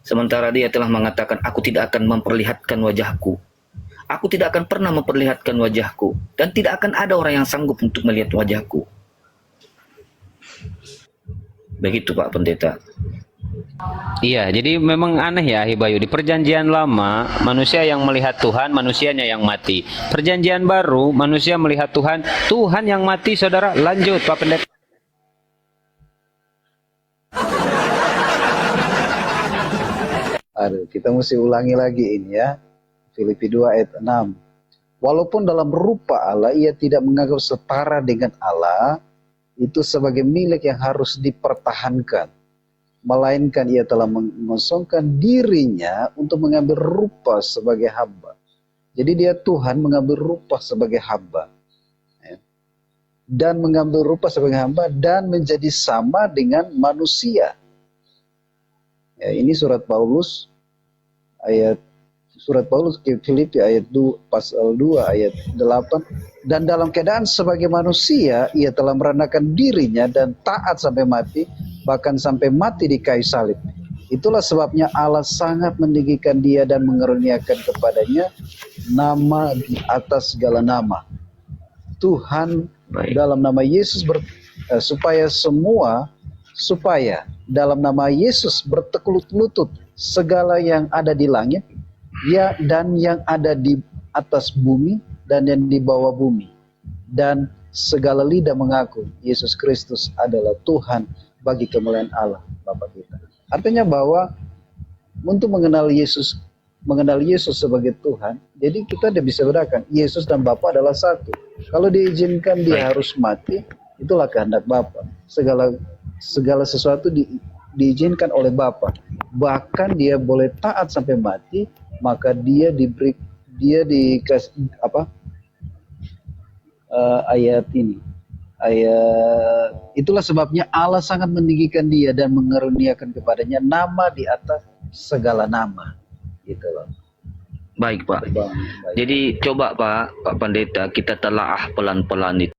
Sementara dia telah mengatakan, aku tidak akan memperlihatkan wajahku. Aku tidak akan pernah memperlihatkan wajahku. Dan tidak akan ada orang yang sanggup untuk melihat wajahku. Begitu Pak Pendeta. Iya, jadi memang aneh ya Ahi Bayu. Di perjanjian lama, manusia yang melihat Tuhan, manusianya yang mati. Perjanjian baru, manusia melihat Tuhan, Tuhan yang mati, saudara. Lanjut, Pak Pendeta. Aduh, kita mesti ulangi lagi ini ya. Filipi 2 ayat 6. Walaupun dalam rupa Allah, ia tidak menganggap setara dengan Allah, itu sebagai milik yang harus dipertahankan. Melainkan ia telah mengosongkan dirinya untuk mengambil rupa sebagai hamba. Jadi dia Tuhan mengambil rupa sebagai hamba. Dan mengambil rupa sebagai hamba dan menjadi sama dengan manusia. Ya, ini surat Paulus ke Filipi ayat 2 pasal 2 ayat 8. Dan dalam keadaan sebagai manusia ia telah merendahkan dirinya dan taat sampai mati, bahkan sampai mati di kayu salib. Itulah sebabnya Allah sangat meninggikan dia dan mengaruniakan kepadanya nama di atas segala nama. Tuhan dalam nama Yesus supaya dalam nama Yesus bertekuk lutut segala yang ada di langit ya dan yang ada di atas bumi dan yang di bawah bumi, dan segala lidah mengaku Yesus Kristus adalah Tuhan bagi kemuliaan Allah Bapa kita. Artinya bahwa untuk mengenal Yesus sebagai Tuhan, jadi kita tidak bisa bedakan Yesus dan Bapa adalah satu. Kalau diizinkan dia harus mati, itulah kehendak Bapa. Segala sesuatu diizinkan oleh Bapa. Bahkan dia boleh taat sampai mati, maka dia dikasih ayat ini. Itulah sebabnya Allah sangat meninggikan dia dan mengaruniakan kepadanya nama di atas segala nama. Gitu loh. Baik Pak. Jadi coba Pak Pendeta kita telaah pelan-pelan itu.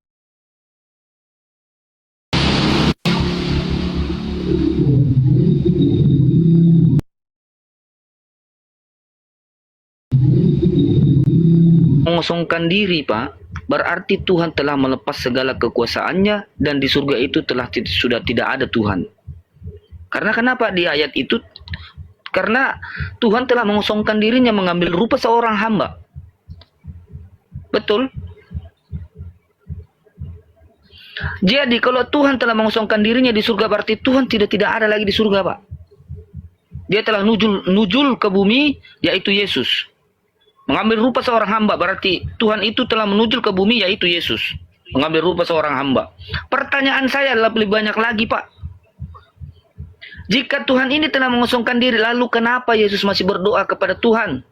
mengosongkan diri, Pak, berarti Tuhan telah melepas segala kekuasaannya dan di surga itu sudah tidak ada Tuhan. Karena kenapa di ayat itu? Karena Tuhan telah mengosongkan dirinya mengambil rupa seorang hamba. Betul? Jadi kalau Tuhan telah mengosongkan dirinya di surga berarti Tuhan tidak ada lagi di surga, Pak. Dia telah nujul ke bumi, yaitu Yesus. Mengambil rupa seorang hamba berarti Tuhan itu telah menujul ke bumi, yaitu Yesus. Mengambil rupa seorang hamba. Pertanyaan saya adalah lebih banyak lagi, Pak. Jika Tuhan ini telah mengosongkan diri, lalu kenapa Yesus masih berdoa kepada Tuhan?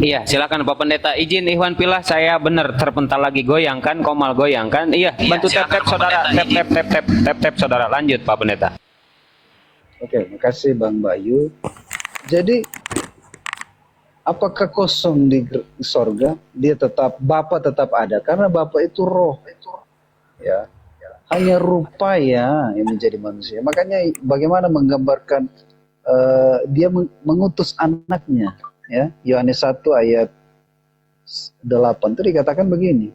Iya, silakan Pak Pendeta. Izin Ikhwan Pilah, saya benar terpental lagi, goyangkan, Komal goyangkan. Iya, bantu tap saudara, tap saudara. Lanjut Pak Pendeta. Oke, makasih Bang Bayu. Jadi apakah kosong di sorga? Dia tetap, Bapa tetap ada karena Bapa itu roh. Ya, hanya rupa ya yang menjadi manusia. Makanya bagaimana menggambarkan dia mengutus anaknya, ya. Yohanes 1 ayat 8 itu dikatakan begini.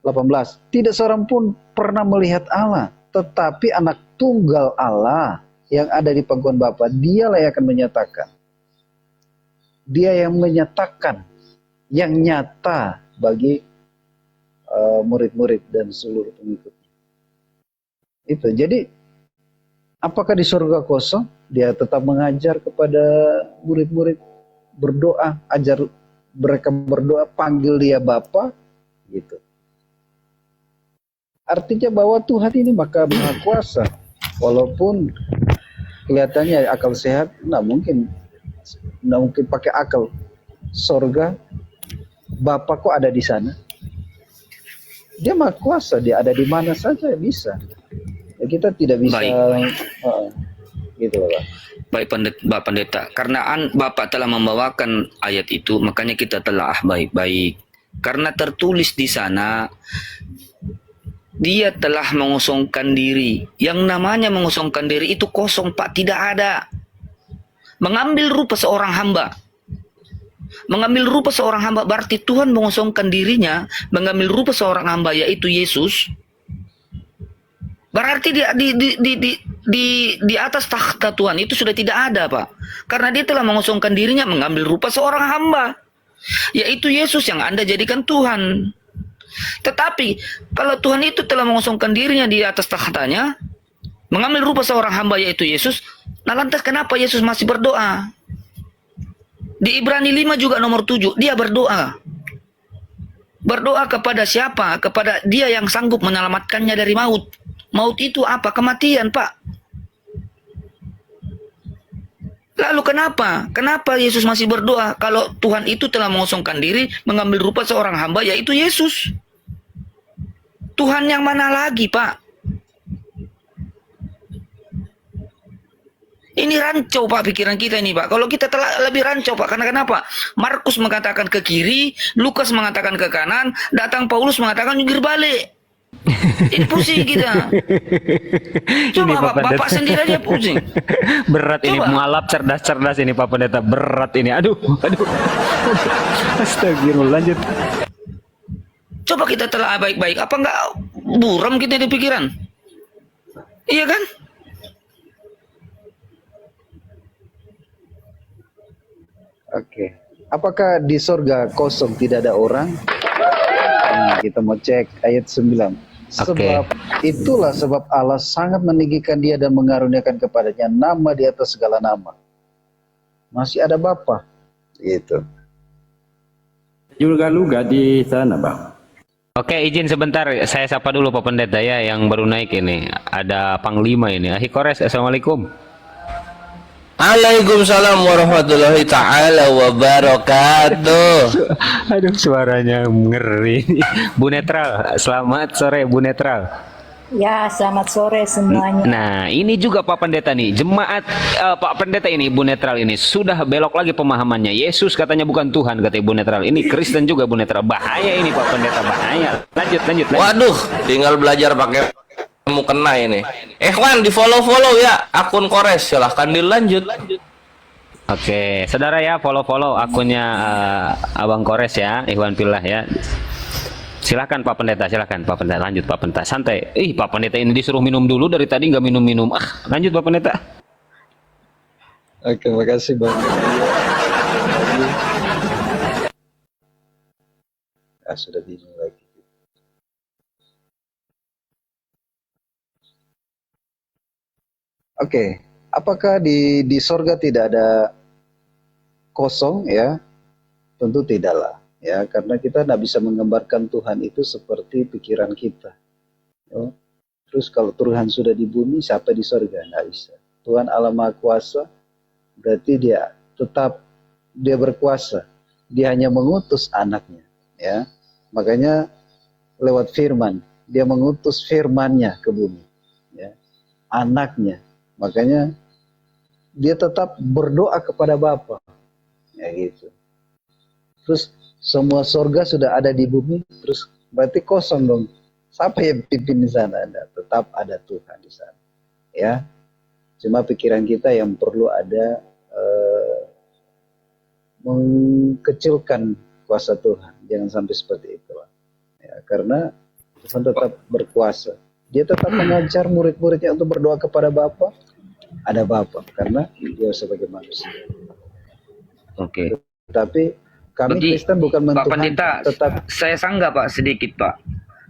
18. Tidak seorang pun pernah melihat Allah, tetapi anak tunggal Allah yang ada di pangkuan Bapa, dialah yang akan menyatakan. Dia yang menyatakan, yang nyata bagi murid-murid dan seluruh pengikutnya. Itu. Jadi apakah di surga kosong? Dia tetap mengajar kepada murid-murid berdoa, ajar mereka berdoa, panggil dia Bapa, gitu. Artinya bahwa Tuhan ini maka maha kuasa. Walaupun kelihatannya akal sehat, nggak mungkin pakai akal. Surga, Bapa kok ada di sana? Dia maha kuasa, dia ada di mana saja bisa. Ya, kita tidak bisa gitu loh, Pak. Baik Pak Pendeta, karena Bapak telah membawakan ayat itu, makanya kita telah baik-baik. Karena tertulis di sana, dia telah mengosongkan diri. Yang namanya mengosongkan diri itu kosong, Pak, tidak ada. Mengambil rupa seorang hamba. Mengambil rupa seorang hamba berarti Tuhan mengosongkan dirinya, mengambil rupa seorang hamba yaitu Yesus. Berarti di atas takhta Tuhan itu sudah tidak ada, Pak. Karena dia telah mengosongkan dirinya mengambil rupa seorang hamba, yaitu Yesus yang Anda jadikan Tuhan. Tetapi kalau Tuhan itu telah mengosongkan dirinya di atas takhtanya, mengambil rupa seorang hamba yaitu Yesus, nah lantas kenapa Yesus masih berdoa? Di Ibrani 5 juga nomor 7, dia berdoa. Berdoa kepada siapa? Kepada dia yang sanggup menyelamatkannya dari maut. Maut itu apa? Kematian, Pak. Lalu kenapa? Kenapa Yesus masih berdoa? Kalau Tuhan itu telah mengosongkan diri, mengambil rupa seorang hamba, yaitu Yesus. Tuhan yang mana lagi, Pak? Ini rancau, Pak, pikiran kita ini, Pak. Kalau kita telah lebih rancau, Pak. Karena kenapa? Markus mengatakan ke kiri, Lukas mengatakan ke kanan, datang Paulus mengatakan jungkir balik. Ini pusing kita. Coba Bapak sendiri aja pusing. Berat ini, mualaf cerdas-cerdas ini Pak Pendeta. Berat ini. Aduh. Astagfirullah, lanjut. Coba kita telah baik-baik. Apa enggak buram kita di pikiran? Iya kan? Oke. Apakah di surga kosong tidak ada orang? Kita mau cek ayat 9. Sebab itulah sebab Allah sangat meninggikan dia dan mengaruniakan kepadanya nama di atas segala nama. Masih ada Bapa. Gitu. Juga di sana, Bang. Oke, izin sebentar. Saya sapa dulu Pak Pendeta ya yang baru naik ini. Ada Panglima ini. Ahi Kores, Assalamualaikum. Waalaikumsalam warahmatullahi ta'ala wabarakatuh. Aduh, suaranya ngeri. Bu Netral, selamat sore Bu Netral. Ya, selamat sore semuanya. Nah, ini juga Pak Pendeta nih. Jemaat Pak Pendeta ini, Bu Netral ini sudah belok lagi pemahamannya. Yesus katanya bukan Tuhan, kata Bu Netral. Ini Kristen juga Bu Netral. Bahaya ini Pak Pendeta, bahaya. Lanjut. Waduh, tinggal belajar pakai mau kena ini. Ikhwan di follow ya akun Kores, silahkan dilanjut. Oke, saudara ya, follow akunnya Abang Kores ya, Ikhwan Fillah ya. Silakan Pak Pendeta, silakan Pak Pendeta, lanjut Pak Pendeta, santai. Pak Pendeta ini disuruh minum dulu dari tadi nggak minum-minum. Lanjut Pak Pendeta. Oke, makasih Bang. Sudah bingung lagi. Oke, apakah di sorga tidak ada kosong ya? Tentu tidaklah ya, karena kita tidak bisa menggambarkan Tuhan itu seperti pikiran kita. Ya. Terus kalau Tuhan sudah di bumi, siapa di sorga? Tidak bisa. Tuhan Allah Maha Kuasa, berarti dia tetap dia berkuasa. Dia hanya mengutus anaknya, ya. Makanya lewat firman, dia mengutus firman-Nya ke bumi, ya. Anaknya. Makanya dia tetap berdoa kepada Bapa, ya gitu. Terus semua surga sudah ada di bumi, terus berarti kosong dong. Siapa yang pimpin di sana? Tetap ada Tuhan di sana, ya. Cuma pikiran kita yang perlu ada mengkecilkan kuasa Tuhan. Jangan sampai seperti itu, ya, karena Tuhan tetap berkuasa. Dia tetap mengajar murid-muridnya untuk berdoa kepada Bapa. Ada Bapa karena dia sebagai manusia. Oke. Tapi kami Kristen bukan Pak mentuhan, Pendeta, tetap saya sanggah Pak sedikit Pak.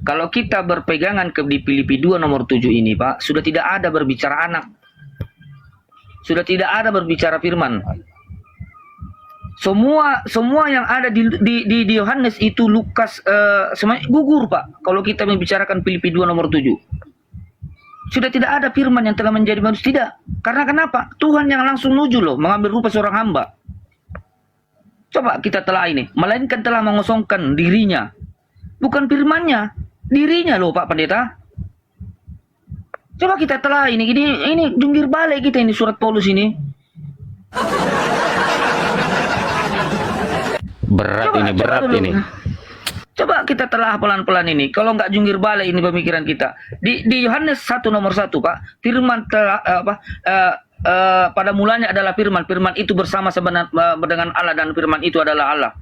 Kalau kita berpegangan ke di Filipi 2 nomor 7 ini Pak, sudah tidak ada berbicara anak. Sudah tidak ada berbicara firman. Semua yang ada di Yohanes itu Lukas semuanya gugur Pak. Kalau kita membicarakan Filipi 2 nomor 7. Sudah tidak ada firman yang telah menjadi manusia. Tidak. Karena kenapa? Tuhan yang langsung nuju loh, mengambil rupa seorang hamba. Coba kita telah ini. Melainkan telah mengosongkan dirinya. Bukan firmannya. Dirinya loh Pak Pendeta. Coba kita telah ini jungkir balik kita ini surat Paulus ini. Berat ini. Coba kita telah pelan-pelan ini. Kalau nggak jungkir balik ini pemikiran kita. Di Yohanes 1 nomor 1 Pak, firman telah pada mulanya adalah firman. Firman itu bersama dengan Allah dan firman itu adalah Allah.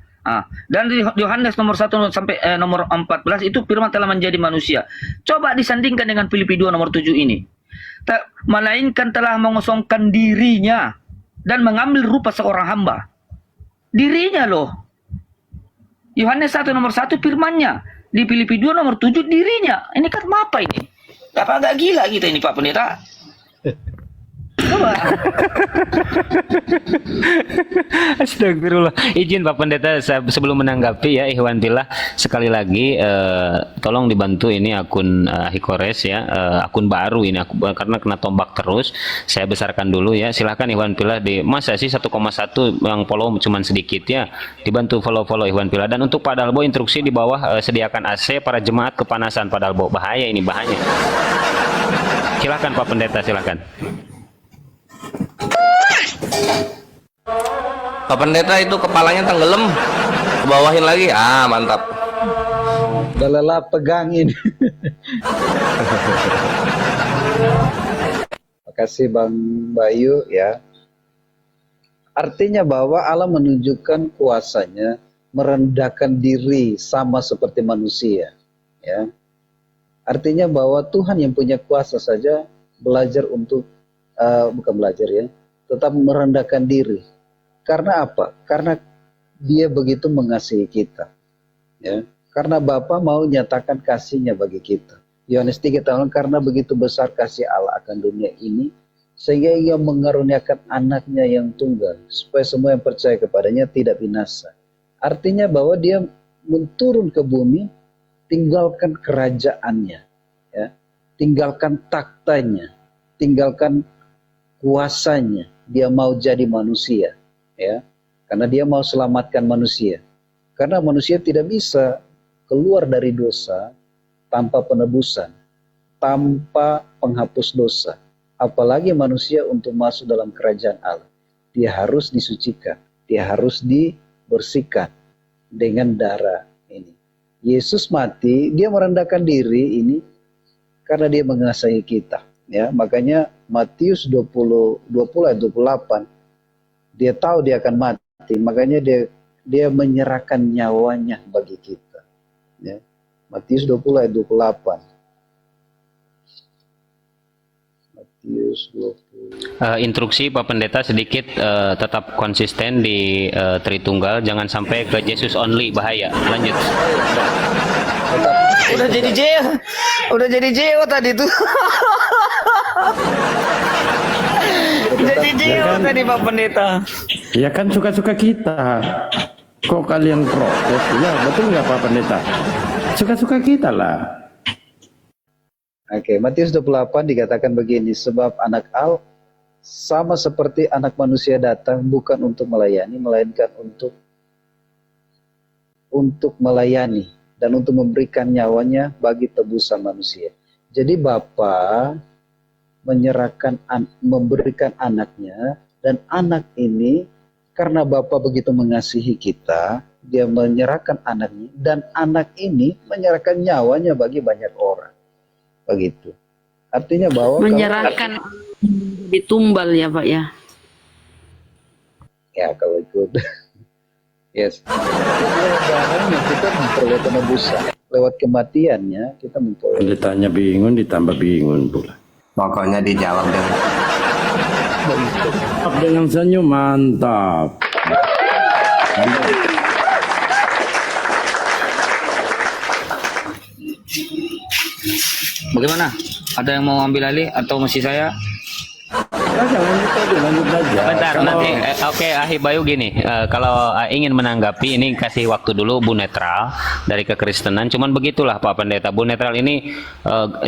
Dan di Yohanes nomor 1 sampai nomor 14 itu firman telah menjadi manusia. Coba disandingkan dengan Filipi 2 nomor 7 ini. Melainkan telah mengosongkan dirinya dan mengambil rupa seorang hamba. Dirinya loh. Yohanes 1 nomor 1 firmannya. Di Filipi 2 nomor 7 dirinya. Ini kan apa ini? Apa agak gila kita ini Pak Pendeta? Coba. Astagfirullah. Izin Pak Pendeta sebelum menanggapi ya Ikhwan Fillah, sekali lagi tolong dibantu ini akun Hikores ya, akun baru ini karena kena tombak terus. Saya besarkan dulu ya. Silahkan Ikhwan Fillah masa sih 1,1 yang follow cuman sedikit ya. Dibantu follow Ikhwan Fillah. Dan untuk Pak Dalbo instruksi di bawah sediakan AC para jemaat kepanasan Pak Dalbo. Bahaya ini bahaya. Silahkan Pak Pendeta silahkan. Pak Pendeta itu kepalanya tenggelam, ke bawahin lagi, mantap. udah lelah pegangin. Makasih Bang Bayu ya. Artinya bahwa Allah menunjukkan kuasanya, merendahkan diri sama seperti manusia ya. Artinya bahwa Tuhan yang punya kuasa saja belajar untuk bukan belajar ya, tetap merendahkan diri. Karena apa? Karena dia begitu mengasihi kita. Ya. Karena Bapa mau nyatakan kasihnya bagi kita. Yohanes 3 tahun, karena begitu besar kasih Allah akan dunia ini, sehingga ia mengaruniakan anaknya yang tunggal, supaya semua yang percaya kepadanya tidak binasa. Artinya bahwa dia menturun ke bumi, tinggalkan kerajaannya, ya. Tinggalkan taktanya, tinggalkan kuasanya. Dia mau jadi manusia. Ya, karena dia mau selamatkan manusia. Karena manusia tidak bisa keluar dari dosa tanpa penebusan, tanpa penghapus dosa. Apalagi manusia untuk masuk dalam kerajaan Allah. Dia harus disucikan, dia harus dibersihkan dengan darah ini. Yesus mati, dia merendahkan diri ini karena dia mengasihi kita. Ya, makanya Matius 20 ayat 28. Dia tahu dia akan mati, makanya dia menyerahkan nyawanya bagi kita. Ya. Matius 20 ayat 28. Matius 20. Instruksi Pak Pendeta sedikit, tetap konsisten di Tritunggal, jangan sampai ke Yesus only, bahaya. Lanjut. Udah jadi jeo tadi tuh. Jadi jeo tadi Pak Pendeta. Ya kan suka-suka kita. Kok kalian protes? Ya betul nggak Pak Pendeta? Suka-suka kita lah. Oke, Matius 28 dikatakan begini, sebab anak Allah sama seperti anak manusia datang bukan untuk melayani, melainkan untuk melayani dan untuk memberikan nyawanya bagi tebusan manusia. Jadi Bapa memberikan anaknya, dan anak ini karena Bapa begitu mengasihi kita, dia menyerahkan anaknya, dan anak ini menyerahkan nyawanya bagi banyak orang. Begitu. Artinya bahwa menyerahkan ditumbal ya Pak ya. Ya kalau ikut yes. Kita memperoleh penebusan lewat kematiannya, kita memperoleh. Pendetanya bingung ditambah bingung pula. Pokoknya dijawab Dengan senyum mantap. Bagaimana? Ada yang mau ambil alih atau masih saya? Lanjut aja. Bentar, nanti oke, Ahi Bayu gini, kalau ingin menanggapi ini kasih waktu dulu Bu Netral dari kekristenan. Cuman begitulah Pak Pendeta, Bu Netral ini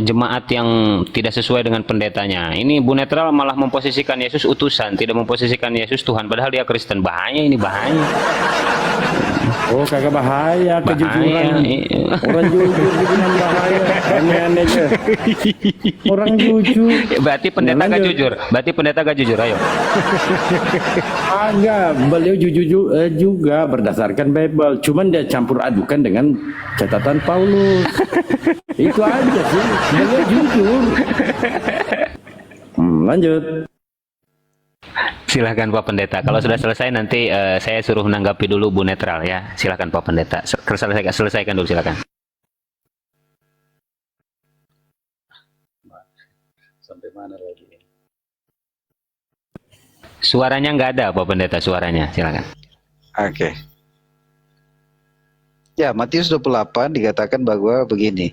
jemaat yang tidak sesuai dengan pendetanya. Ini Bu Netral malah memposisikan Yesus utusan, tidak memposisikan Yesus Tuhan, padahal dia Kristen. Bahaya ini, bahaya. Oh kagak bahaya, kejujuran. Orang jujur bikin bahaya. Aneh-aneh aja. Orang jujur. Berarti pendeta gak jujur. Berarti pendeta gak jujur. Ayo. Enggak, beliau jujur juga berdasarkan Bible. Cuman dia campur adukan dengan catatan Paulus. Itu aja sih. Beliau jujur. Lanjut. Silahkan Pak Pendeta. Kalau sudah selesai nanti saya suruh menanggapi dulu Bu Netral ya. Silahkan Pak Pendeta. Selesaikan dulu, silakan. Sampai mana lagi? Suaranya nggak ada Pak Pendeta, suaranya. Silakan. Oke. Ya, Matius 28 dikatakan bahwa begini.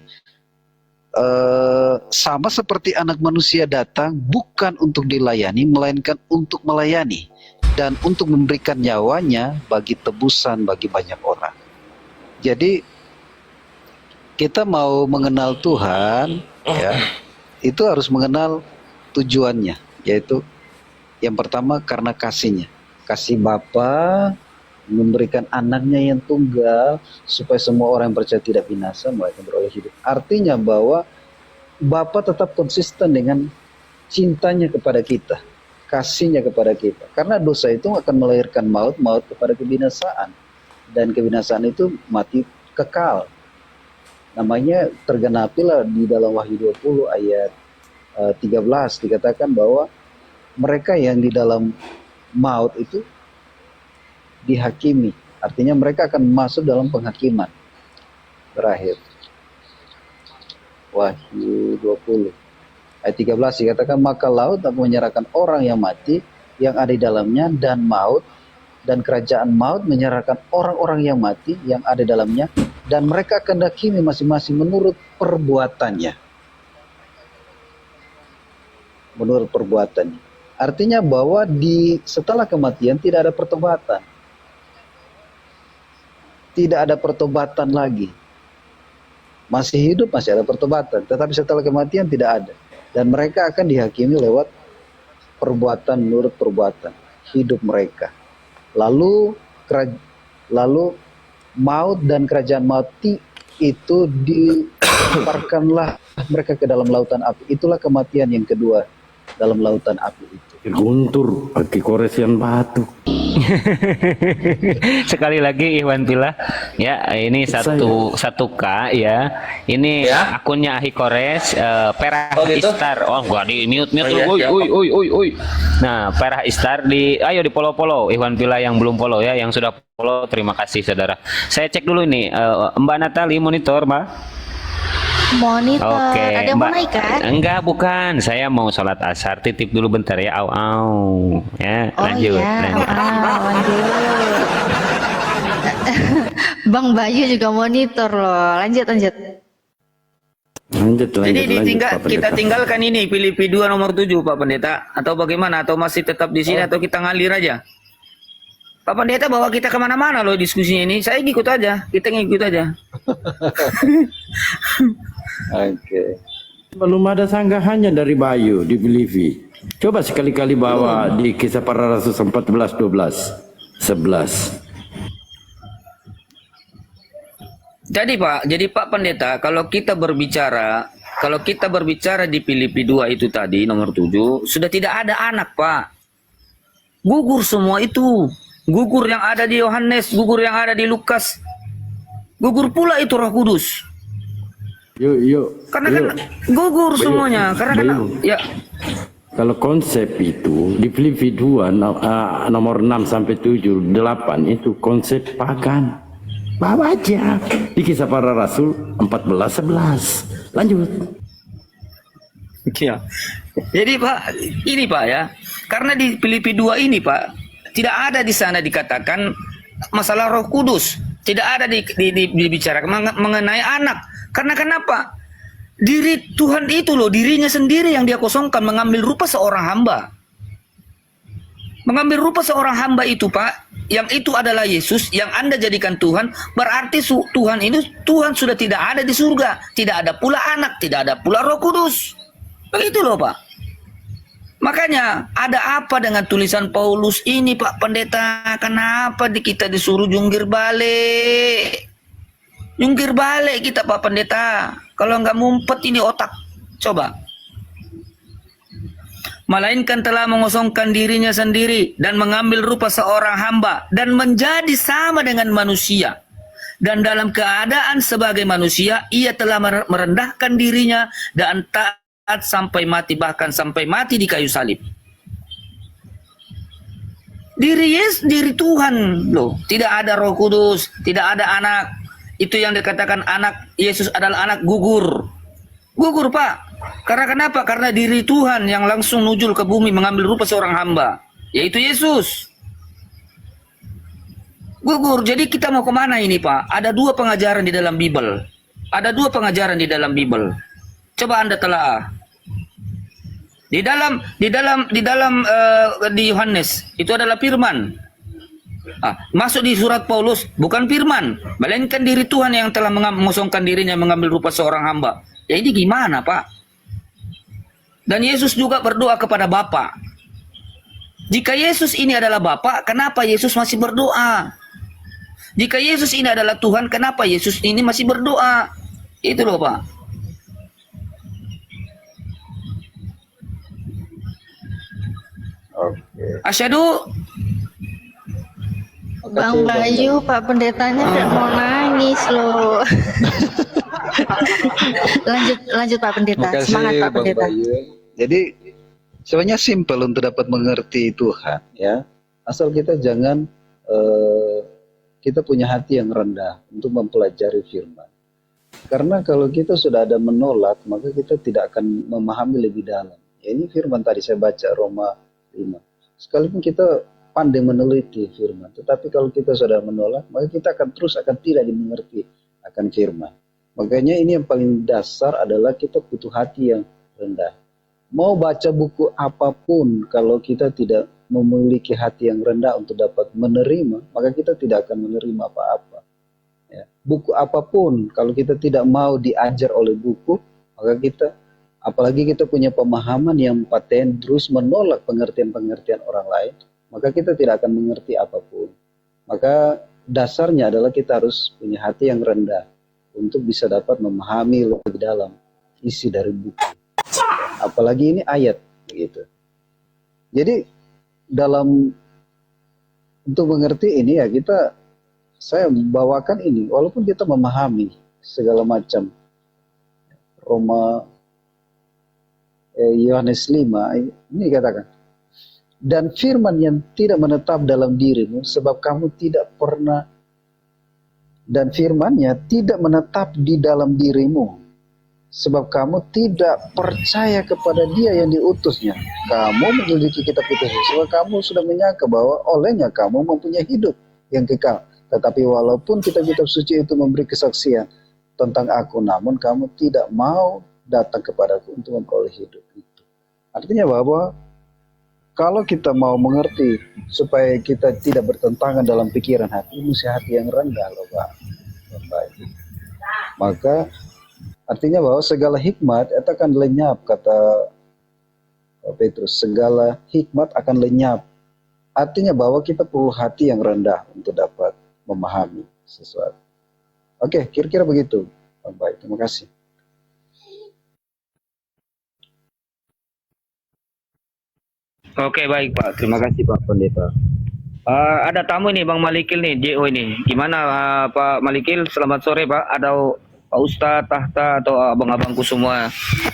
Sama seperti anak manusia datang bukan untuk dilayani, melainkan untuk melayani dan untuk memberikan nyawanya bagi tebusan bagi banyak orang. Jadi kita mau mengenal Tuhan, ya, itu harus mengenal tujuannya, yaitu yang pertama karena kasihnya, kasih Bapa memberikan anaknya yang tunggal supaya semua orang yang percaya tidak binasa melainkan beroleh hidup. Artinya bahwa Bapa tetap konsisten dengan cintanya kepada kita, kasihnya kepada kita. Karena dosa itu akan melahirkan maut kepada kebinasaan, dan kebinasaan itu mati kekal. Namanya tergenapilah di dalam Wahyu 20 ayat 13 dikatakan bahwa mereka yang di dalam maut itu dihakimi, artinya mereka akan masuk dalam penghakiman terakhir. Wahyu 20 ayat 13 dikatakan, maka laut akan menyerahkan orang yang mati yang ada di dalamnya, dan maut dan kerajaan maut menyerahkan orang-orang yang mati yang ada di dalamnya, dan mereka akan dihakimi masing-masing menurut perbuatannya. Menurut perbuatannya. Artinya bahwa setelah kematian tidak ada pertobatan. Tidak ada pertobatan lagi. Masih hidup masih ada pertobatan, tetapi setelah kematian tidak ada. Dan mereka akan dihakimi lewat perbuatan menurut perbuatan hidup mereka. Lalu maut dan kerajaan mati itu dilemparkanlah mereka ke dalam lautan api. Itulah kematian yang kedua dalam lautan api itu. Guntur pakai koresian batu. Sekali lagi Ikhwan Fillah ya, ini satu K ya. Ini Ya. akunnya Ahi Kores, Perah Oh, gitu? Istar. Oh, gua di mute Oh, iya, lu. siap. Uy. Nah, Perah Istar ayo di follow Ikhwan Fillah yang belum follow ya, yang sudah follow terima kasih saudara. Saya cek dulu nih Mbak Natali monitor, Mbak. Monitor. Oke, Ada yang mau Mbak. naik kan? Enggak, bukan. Saya mau sholat asar. Titip dulu bentar ya. Au. Ya, Oh lanjut. iya, lanjut. lanjut. Bang Bayu juga monitor loh. Lanjut. Lanjut, Jadi Pak Pendeta. kita tinggalkan ini pilih P2 nomor 7 Pak Pendeta, atau bagaimana, atau masih tetap di sini, atau kita ngalir aja? Pak Pendeta bawa kita kemana-mana loh diskusinya ini. Saya ikut aja, kita ngikut aja. Oke. Belum ada sanggahannya dari Bayu di Belivi. Coba sekali-kali bawa di Kisah Para Rasul 14, 12, 11. Jadi Pak Pendeta, kalau kita berbicara di Filipi 2 itu tadi nomor 7, sudah tidak ada anak, Pak. Gugur semua itu. Gugur yang ada di Yohanes, gugur yang ada di Lukas. Gugur pula itu Roh Kudus. Yuk. Karena kan gugur semuanya. Karena kan ya Kalau konsep itu di Filipi 2 nomor 6 sampai 7, 8 itu konsep pagan. Bawa aja di Kisah Para Rasul 14, 11. Lanjut. ya. Jadi Pak, ini Pak ya. Karena di Filipi 2 ini Pak, tidak ada di sana dikatakan masalah Roh Kudus. Tidak ada dibicarakan mengenai anak. Karena kenapa? Diri Tuhan itu loh, dirinya sendiri yang dia kosongkan, mengambil rupa seorang hamba. Mengambil rupa seorang hamba itu Pak, yang itu adalah Yesus, yang Anda jadikan Tuhan, berarti Tuhan sudah tidak ada di surga. Tidak ada pula anak, tidak ada pula Roh Kudus. Begitu loh Pak. Makanya ada apa dengan tulisan Paulus ini Pak Pendeta? Kenapa kita disuruh jungkir balik? Jungkir balik kita Pak Pendeta. Kalau nggak ngumpet ini otak. Coba. Melainkan telah mengosongkan dirinya sendiri dan mengambil rupa seorang hamba dan menjadi sama dengan manusia. Dan dalam keadaan sebagai manusia, ia telah merendahkan dirinya dan taat sampai mati, bahkan sampai mati di kayu salib. Diri Tuhan loh, tidak ada Roh Kudus, tidak ada anak. Itu yang dikatakan anak Yesus adalah anak gugur. Gugur Pak. Karena kenapa? Karena diri Tuhan yang langsung nujul ke bumi mengambil rupa seorang hamba, yaitu Yesus. Gugur. Jadi kita mau kemana ini Pak? Ada dua pengajaran di dalam Bible. Ada dua pengajaran di dalam Bible. Coba Anda telaah. Di Yohanes itu adalah firman. Masuk di surat Paulus bukan firman, melainkan diri Tuhan yang telah mengosongkan dirinya mengambil rupa seorang hamba. Ya ini gimana Pak? Dan Yesus juga berdoa kepada Bapa. Jika Yesus ini adalah Bapa, kenapa Yesus masih berdoa? Jika Yesus ini adalah Tuhan, kenapa Yesus ini masih berdoa? Itu loh Pak. Oke. Asyhadu. Bang Bayu, Pak Pendetanya udah mau nangis loh. lanjut Pak Pendeta. Makasih Semangat Pak Bang Pendeta. Bayu. Jadi sebenarnya simpel untuk dapat mengerti Tuhan ya. Asal kita jangan kita punya hati yang rendah untuk mempelajari firman. Karena kalau kita sudah ada menolak, maka kita tidak akan memahami lebih dalam. Ya, ini firman tadi saya baca Roma 5. Sekalipun kita pandai meneliti firman, tetapi kalau kita sudah menolak, maka kita akan tidak dimengerti akan firman. Makanya ini yang paling dasar adalah kita butuh hati yang rendah. Mau baca buku apapun, kalau kita tidak memiliki hati yang rendah untuk dapat menerima, maka kita tidak akan menerima apa-apa. Ya. Buku apapun, kalau kita tidak mau diajar oleh buku, maka kita, apalagi kita punya pemahaman yang paten, terus menolak pengertian-pengertian orang lain, maka kita tidak akan mengerti apapun. Maka dasarnya adalah kita harus punya hati yang rendah untuk bisa dapat memahami lebih dalam isi dari buku. Apalagi ini ayat, begitu. Jadi dalam untuk mengerti ini ya saya membawakan ini, walaupun kita memahami segala macam Roma Yohanes 5 ini katakan, dan firman yang tidak menetap dalam dirimu sebab kamu tidak pernah, dan firman-Nya tidak menetap di dalam dirimu sebab kamu tidak percaya kepada Dia yang diutusnya. Kamu menyelidiki kitab itu sebab kamu sudah menyangka bahwa olehnya kamu mempunyai hidup yang kekal. Tetapi walaupun kitab-kitab suci itu memberi kesaksian tentang aku, namun kamu tidak mau datang kepadaku untuk memperoleh hidup itu. Artinya bahwa kalau kita mau mengerti supaya kita tidak bertentangan dalam pikiran hati, mesti hati yang rendah loh Pak. Maka artinya bahwa segala hikmat itu akan lenyap, kata Petrus, segala hikmat akan lenyap. Artinya bahwa kita perlu hati yang rendah untuk dapat memahami sesuatu. Oke, kira-kira begitu. Baik, terima kasih. Oke, baik Pak. Terima kasih Pak Pendeta. Ada tamu ini Bang Malikil nih, JO ini. Gimana Pak Malikil? Selamat sore Pak. Ada Pak Ustadz, Tahta, atau abang-abangku semua.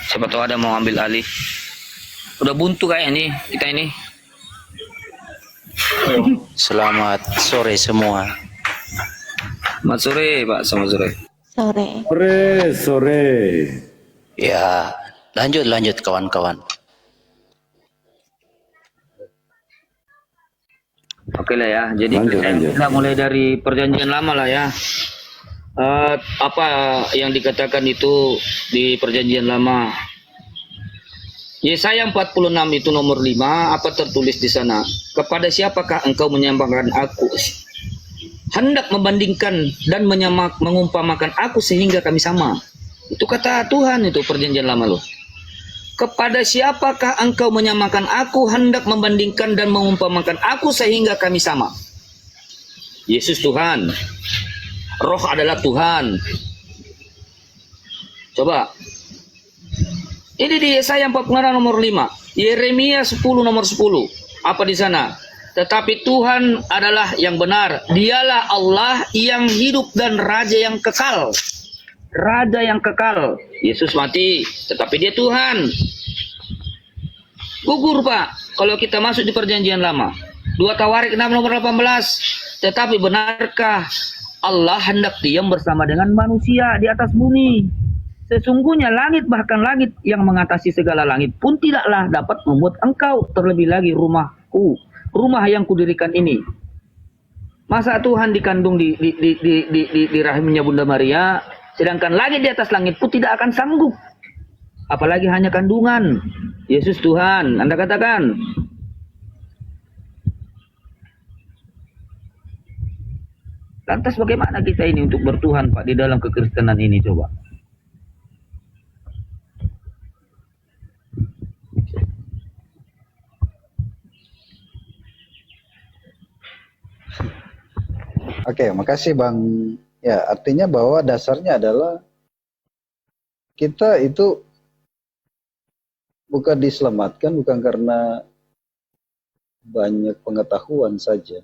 Siapa tahu ada mau ambil alih. Udah buntu kayak ini kita ini. Selamat sore semua. Selamat sore Pak, selamat sore. Sore. Sore. Ya, lanjut kawan-kawan. Oke lah ya. Jadi kita mulai dari perjanjian lama lah ya. Apa yang dikatakan itu di perjanjian lama? Yesaya 46 itu nomor 5, apa tertulis di sana? Kepada siapakah engkau menyamakan aku? Hendak membandingkan dan mengumpamakan aku sehingga kami sama. Itu kata Tuhan, itu perjanjian lama loh. Kepada siapakah engkau menyamakan aku, hendak membandingkan dan mengumpamakan aku sehingga kami sama? Yesus Tuhan. Roh adalah Tuhan. Coba. Ini di Yesaya 46 nomor 5. Yeremia 10 nomor 10. Apa di sana? Tetapi Tuhan adalah yang benar. Dialah Allah yang hidup dan Raja yang kekal. Raja yang kekal. Yesus mati, tetapi Dia Tuhan. Gugur Pak, kalau kita masuk di perjanjian lama. 2 Tawarik 6 nomor 18. Tetapi benarkah Allah hendak diam bersama dengan manusia di atas bumi? Sesungguhnya langit, bahkan langit yang mengatasi segala langit pun tidaklah dapat membuat engkau, terlebih lagi rumahku, rumah yang kudirikan ini. Masa Tuhan dikandung di rahimnya Bunda Maria, sedangkan langit di atas langit pun tidak akan sanggup. Apalagi hanya kandungan. Yesus Tuhan, Anda katakan. Lantas bagaimana kita ini untuk bertuhan Pak di dalam kekristenan ini coba? Oke, makasih Bang. Ya, artinya bahwa dasarnya adalah kita itu bukan diselamatkan bukan karena banyak pengetahuan saja,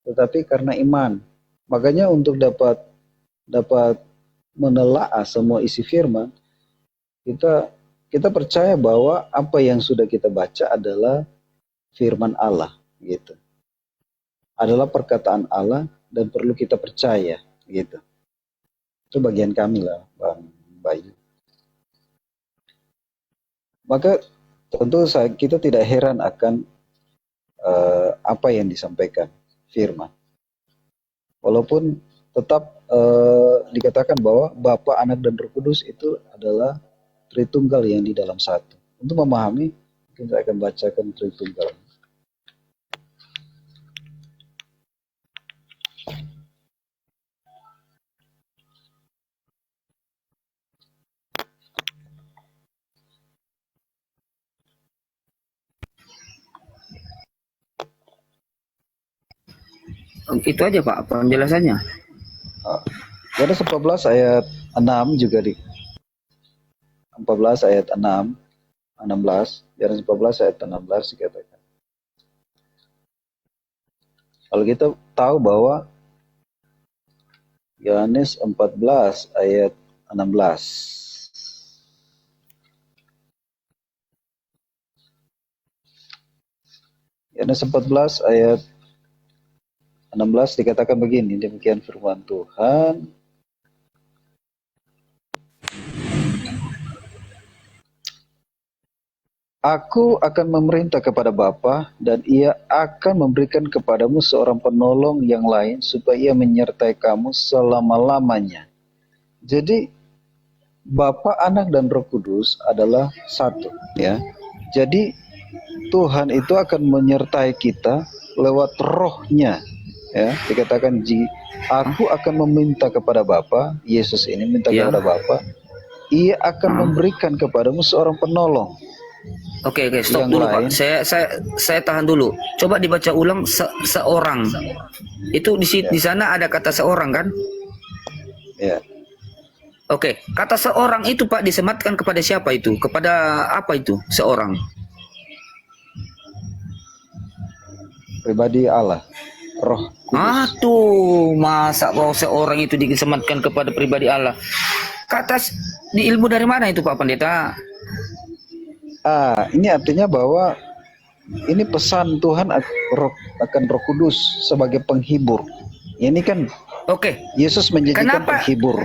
tetapi karena iman. Makanya untuk dapat menelaah semua isi firman, kita percaya bahwa apa yang sudah kita baca adalah firman Allah, gitu. Adalah perkataan Allah dan perlu kita percaya, gitu. Itu bagian kami lah, Bang Bayu. Maka tentu kita tidak heran akan apa yang disampaikan firman. Walaupun tetap dikatakan bahwa Bapa, Anak, dan Roh Kudus itu adalah Tritunggal yang di dalam satu. Untuk memahami, mungkin saya akan bacakan Tritunggal. Itu aja Pak penjelasannya. Yohanes 14 ayat 6 juga di 14 ayat 6, 16, Yohanes 14 ayat 16 dikatakan. Kalau kita tahu bahwa Yohanes 14 ayat 16. Yohanes 14 ayat 16 dikatakan begini, demikian firman Tuhan. Aku akan memerintah kepada Bapa dan ia akan memberikan kepadamu seorang penolong yang lain supaya ia menyertai kamu selama-lamanya. Jadi Bapa, Anak dan Roh Kudus adalah satu, ya. Jadi Tuhan itu akan menyertai kita lewat rohnya, ya. Dikatakan, aku akan meminta kepada Bapa, Yesus ini minta kepada Bapa, ia akan memberikan kepadamu seorang penolong. Oke, stop dulu Pak. Saya tahan dulu. Coba dibaca ulang seorang. Itu di sana ada kata seorang kan? Ya. Oke, kata seorang itu Pak disematkan kepada siapa itu? Kepada apa itu seorang? Pribadi Allah, Roh Kudus. Tuh, masa bahwa seorang itu disematkan kepada pribadi Allah? Kata di ilmu dari mana itu Pak Pendeta? Ini artinya bahwa ini pesan Tuhan akan Roh Kudus sebagai penghibur. Ini kan Yesus menjadikan penghibur.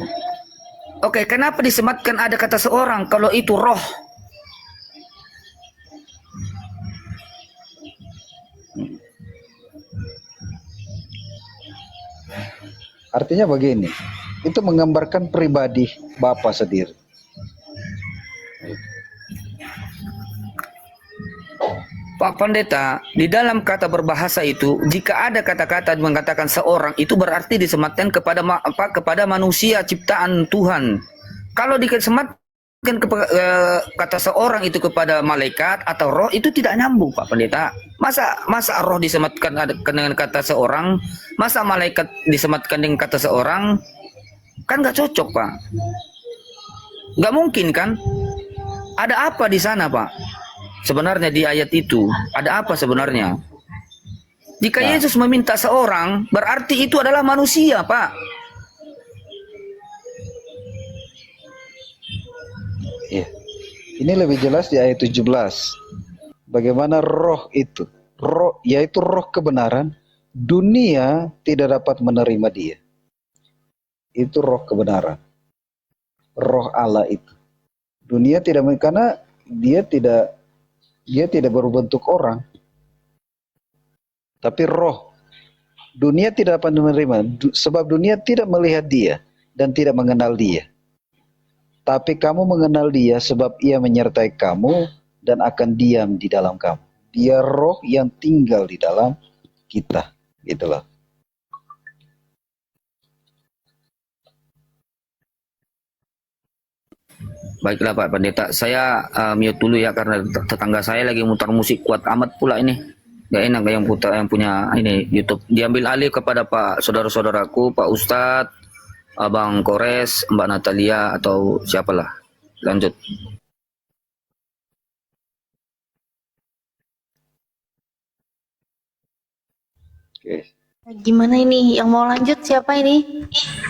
Oke, kenapa disematkan ada kata seorang kalau itu roh? Artinya begini, itu menggambarkan pribadi Bapa sendiri. Pak Pendeta, di dalam kata berbahasa itu, jika ada kata-kata mengatakan seorang, itu berarti disematkan kepada manusia ciptaan Tuhan. Kalau disematkan kata seorang itu kepada malaikat atau roh, itu tidak nyambung Pak Pendeta. Masa roh disematkan dengan kata seorang, masa malaikat disematkan dengan kata seorang, kan nggak cocok Pak. Nggak mungkin kan? Ada apa di sana Pak? Sebenarnya di ayat itu ada apa sebenarnya? Jika Yesus meminta seorang, berarti itu adalah manusia, Pak. Iya. Ini lebih jelas di ayat 17. Bagaimana roh itu, roh yaitu roh kebenaran, dunia tidak dapat menerima dia. Itu roh kebenaran. Roh Allah itu. Dunia tidak, karena dia tidak berbentuk orang, tapi roh. Dunia tidak dapat menerima, sebab dunia tidak melihat dia dan tidak mengenal dia. Tapi kamu mengenal dia sebab ia menyertai kamu dan akan diam di dalam kamu. Dia roh yang tinggal di dalam kita. Itulah. Baiklah Pak Pendeta, saya mute dulu ya karena tetangga saya lagi mutar musik kuat amat pula ini. Gak enak yang punya ini YouTube. Diambil alih kepada Pak saudara-saudaraku, Pak Ustadz, Abang Kores, Mbak Natalia atau siapalah. Lanjut. Oke. Gimana ini? Yang mau lanjut siapa ini?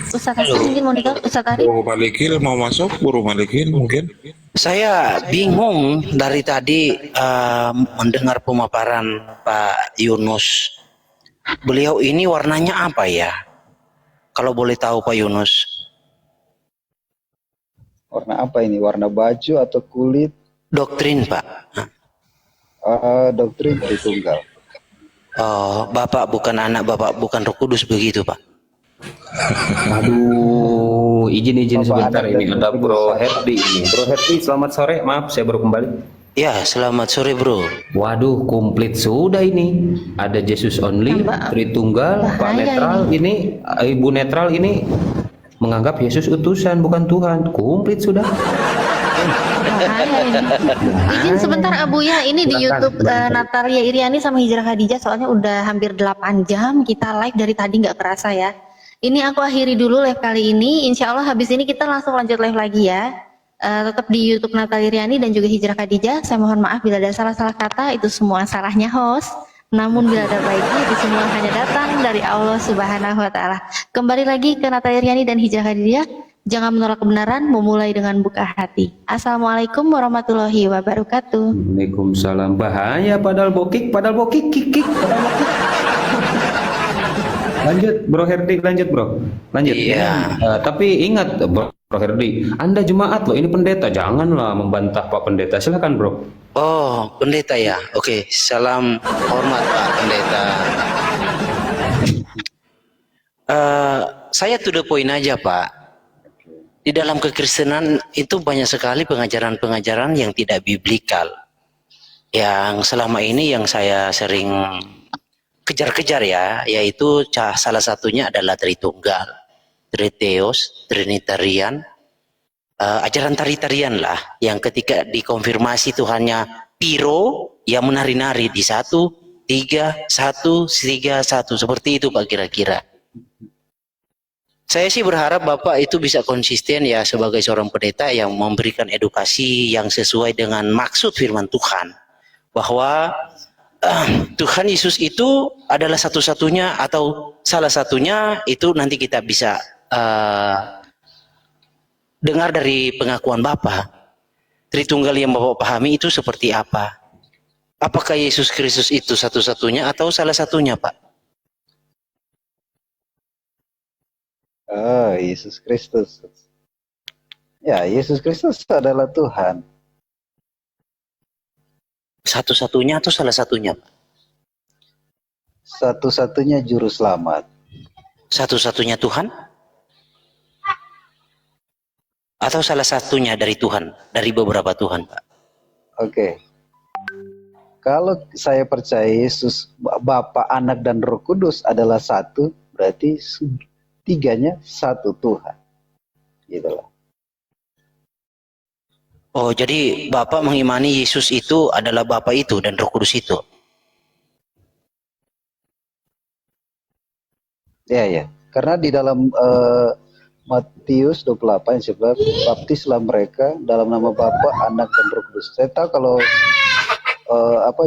Ustaz Hasan mungkin mau dijawab, Ustaz Arif? Buru Malikil mau masuk, Buru Malikil mungkin. Saya bingung dari tadi mendengar pemaparan Pak Yunus. Beliau ini warnanya apa ya? Kalau boleh tahu Pak Yunus. Warna apa ini? Warna baju atau kulit? Doktrin Pak. Doktrin Tritunggal. Oh, Bapak bukan anak, Bapak bukan Roh Kudus begitu Pak. Aduh, izin sebentar ini ada Bro Herdi ini. Bro Herdi, selamat sore. Maaf, saya baru kembali. Ya, selamat sore Bro. Waduh, komplit sudah ini. Ada Jesus Only, Tritunggal, Pak Netral ini, Ibu Netral ini menganggap Yesus utusan bukan Tuhan. Komplit sudah. Izin sebentar Abu ya, ini di YouTube Natalia Iriani sama Hijrah Khadijah, soalnya udah hampir 8 jam kita live dari tadi nggak kerasa ya. Ini aku akhiri dulu live kali ini, insya Allah habis ini kita langsung lanjut live lagi ya. Tetap di YouTube Natalia Iriani dan juga Hijrah Khadijah. Saya mohon maaf bila ada salah-salah kata, itu semua salahnya host. Namun bila ada baiknya, itu semua hanya datang dari Allah Subhanahu wa Ta'ala. Kembali lagi ke Natalia Riani dan Hijrah Khadijah. Jangan menolak kebenaran, memulai dengan buka hati. Assalamualaikum warahmatullahi wabarakatuh. Waalaikumsalam. Bahaya padahal bokik, kik. Lanjut Bro Herdi, lanjut Bro. Lanjut. Iya. Tapi ingat Bro Herdi, Anda jemaat loh, ini pendeta. Janganlah membantah Pak Pendeta. Silakan Bro. Oh, pendeta ya. Oke, salam hormat Pak Pendeta. Saya to the point aja Pak. Di dalam kekristenan itu banyak sekali pengajaran-pengajaran yang tidak biblikal. Yang selama ini yang saya sering kejar-kejar ya, yaitu salah satunya adalah Tritunggal, Triteos, Trinitarian, ajaran tari-tarian lah, yang ketika dikonfirmasi Tuhannya Piro, yang menari-nari di 1, 3, 1, 3, 1, seperti itu Pak kira-kira. Saya sih berharap Bapak itu bisa konsisten ya sebagai seorang pendeta yang memberikan edukasi yang sesuai dengan maksud firman Tuhan. Bahwa Tuhan Yesus itu adalah satu-satunya atau salah satunya, itu nanti kita bisa dengar dari pengakuan Bapak. Tritunggal yang Bapak pahami itu seperti apa? Apakah Yesus Kristus itu satu-satunya atau salah satunya Pak? Oh, Yesus Kristus. Ya, Yesus Kristus adalah Tuhan. Satu-satunya atau salah satunya? Satu-satunya juru selamat. Satu-satunya Tuhan? Atau salah satunya dari Tuhan? Dari beberapa Tuhan, Pak? Oke. Kalau saya percaya Yesus, Bapa, Anak, dan Roh Kudus adalah satu, berarti tiganya satu Tuhan. Gitu loh. Oh, jadi Bapak mengimani Yesus itu adalah Bapa itu dan Roh Kudus itu? Ya, ya. Karena di dalam Matius 28 sebab baptislah mereka dalam nama Bapa, Anak, dan Roh Kudus. Saya tahu kalau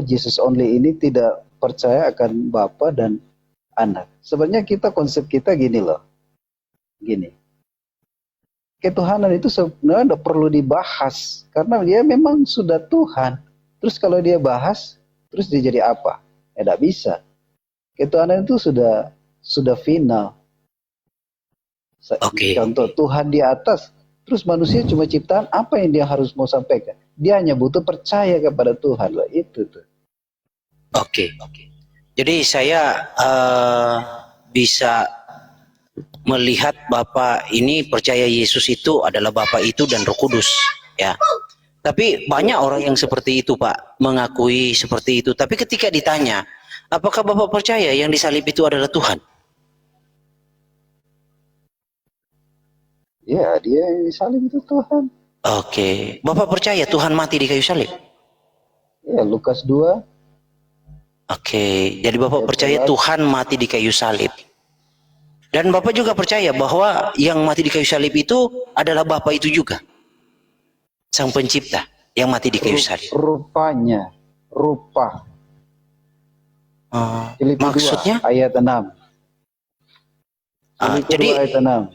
Jesus only ini tidak percaya akan Bapa dan Anak. Sebenarnya konsep kita gini loh. Gini. Ketuhanan itu sebenarnya tidak perlu dibahas karena dia memang sudah Tuhan. Terus kalau dia bahas, terus dia jadi apa? Ya tidak bisa. Ketuhanan itu sudah final. Okay. Contoh Tuhan di atas, terus manusia cuma ciptaan, apa yang dia harus mau sampaikan? Dia hanya butuh percaya kepada Tuhan lah, itu tuh. Oke. Jadi saya bisa melihat Bapak ini percaya Yesus itu adalah Bapa itu dan Roh Kudus, ya. Tapi banyak orang yang seperti itu, Pak, mengakui seperti itu. Tapi ketika ditanya, apakah Bapak percaya yang disalib itu adalah Tuhan? Ya, dia yang disalib itu Tuhan. Oke. Bapak percaya Tuhan mati di kayu salib? Ya, Lukas 2. Oke. Jadi Bapak percaya Tuhan mati di kayu salib. Dan Bapak juga percaya bahwa yang mati di kayu salib itu adalah Bapa itu juga, Sang Pencipta yang mati di kayu salib. Rupa. Filipi Maksudnya? 2, ayat 6. Jadi ayat 6.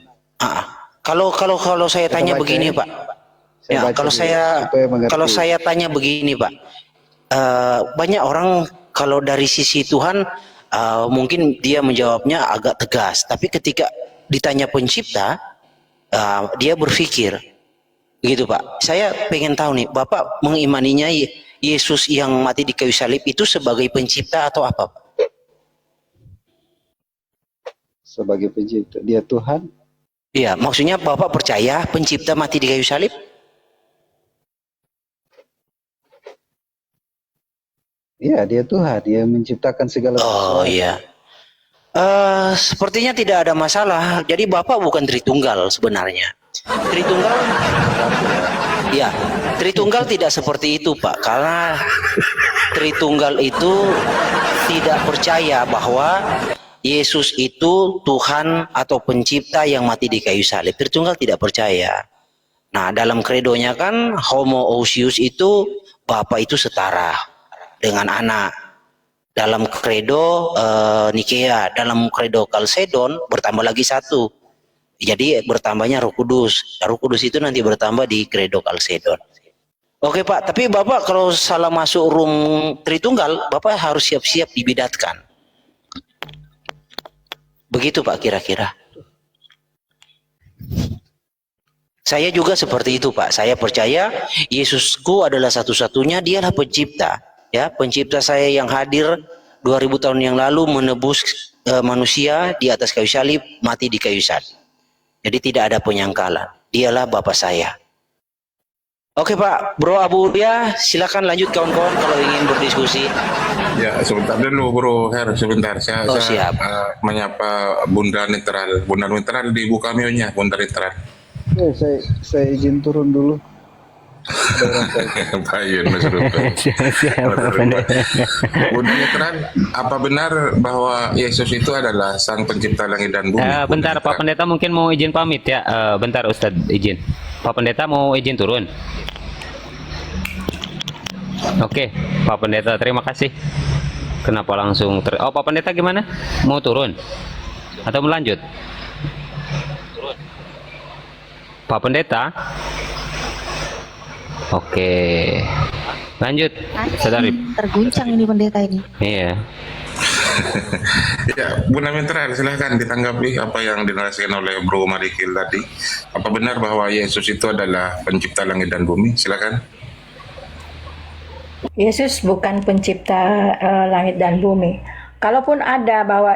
Kalau saya tanya begini, Pak. Ya, kalau saya tanya begini, Pak. Banyak orang kalau dari sisi Tuhan mungkin dia menjawabnya agak tegas, tapi ketika ditanya Pencipta, dia berpikir, gitu Pak. Saya pengen tahu nih, Bapak mengimaninya Yesus yang mati di kayu salib itu sebagai Pencipta atau apa, Pak? Sebagai Pencipta, dia Tuhan. Iya, maksudnya Bapak percaya Pencipta mati di kayu salib? Iya, dia Tuhan, dia menciptakan segala sesuatu. Oh iya. Sepertinya tidak ada masalah. Jadi Bapak bukan Tritunggal sebenarnya. Tritunggal tidak seperti itu, Pak. Karena Tritunggal itu tidak percaya bahwa Yesus itu Tuhan atau Pencipta yang mati di kayu salib. Tritunggal tidak percaya. Nah, dalam kredonya kan homoousios itu Bapa itu setara dengan anak. dalam kredo Nikea, dalam kredo Kalsedon bertambah lagi satu. Jadi bertambahnya Roh Kudus. Roh Kudus itu nanti bertambah di kredo Kalsedon. Oke Pak, tapi Bapak kalau salah masuk room Tritunggal, Bapak harus siap-siap dibidatkan. Begitu Pak kira-kira. Saya juga seperti itu Pak. Saya percaya Yesusku adalah satu-satunya, dialah pencipta. Ya, pencipta saya yang hadir 2000 tahun yang lalu menebus manusia di atas kayu salib, mati di kayu salib. Jadi tidak ada penyangkalan. Dialah Bapa saya. Oke Pak, Bro Abu ya, silakan lanjut kawan-kawan kalau ingin berdiskusi. Ya, sebentar dulu Bro Her, sebentar. Saya siap. Menyapa Bunda Netral. Bunda Netral dibuka mionya, Bunda Netral. Saya izin turun dulu. Pak Yunus Bunda Netral, apa benar bahwa Yesus itu adalah sang pencipta langit dan bumi? Bentar, Pak Pendeta mungkin mau izin pamit ya. Bentar Ustadz izin. Pak Pendeta mau izin turun. Oke, Pak Pendeta terima kasih. Kenapa langsung Oh, Pak Pendeta gimana? Mau turun atau melanjut? Pak Pendeta? Oke. Lanjut, Saudari. Terguncang ini pendeta ini. Iya. Ya, Bunda Netral silahkan ditanggapi apa yang dinarasikan oleh Bro Marikil tadi. Apa benar bahwa Yesus itu adalah pencipta langit dan bumi? Silakan. Yesus bukan pencipta langit dan bumi. Kalaupun ada bahwa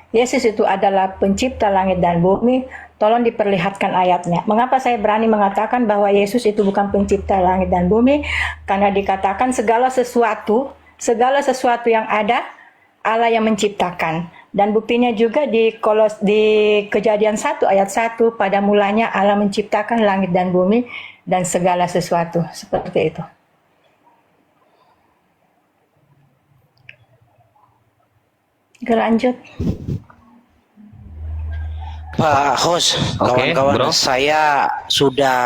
Yesus itu adalah pencipta langit dan bumi, tolong diperlihatkan ayatnya. Mengapa saya berani mengatakan bahwa Yesus itu bukan pencipta langit dan bumi? Karena dikatakan segala sesuatu yang ada, Allah yang menciptakan. Dan buktinya juga di Kejadian 1 ayat 1, pada mulanya Allah menciptakan langit dan bumi dan segala sesuatu. Seperti itu. Lanjut. Pak Host, kawan-kawan, saya sudah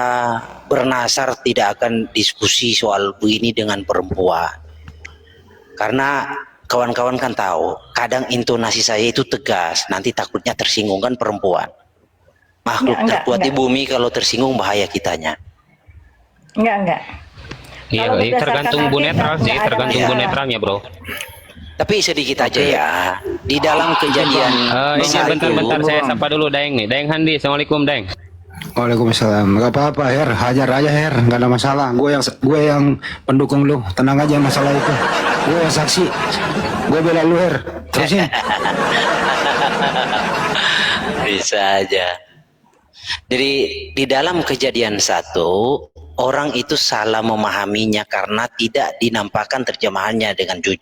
bernasar tidak akan diskusi soal begini dengan perempuan. Karena kawan-kawan kan tahu, kadang intonasi saya itu tegas, nanti takutnya tersinggung kan perempuan. Makhluk terkuat di bumi kalau tersinggung bahaya kitanya. Enggak. Iya, tergantung Bu Netral sih, tergantung Bu Netralnya, Bro. Tapi sedikit aja ya, di dalam Kejadian. Bentar, saya sapa dulu Daeng nih. Daeng Handi, Assalamualaikum Daeng. Waalaikumsalam. Gak apa-apa Her, hajar aja Her, nggak ada masalah. Gue yang pendukung lu, tenang aja masalah itu. Gue yang saksi, gue bela lu Her. Terusin. Bisa aja. Jadi di dalam Kejadian 1, orang itu salah memahaminya karena tidak dinampakkan terjemahannya dengan jujur.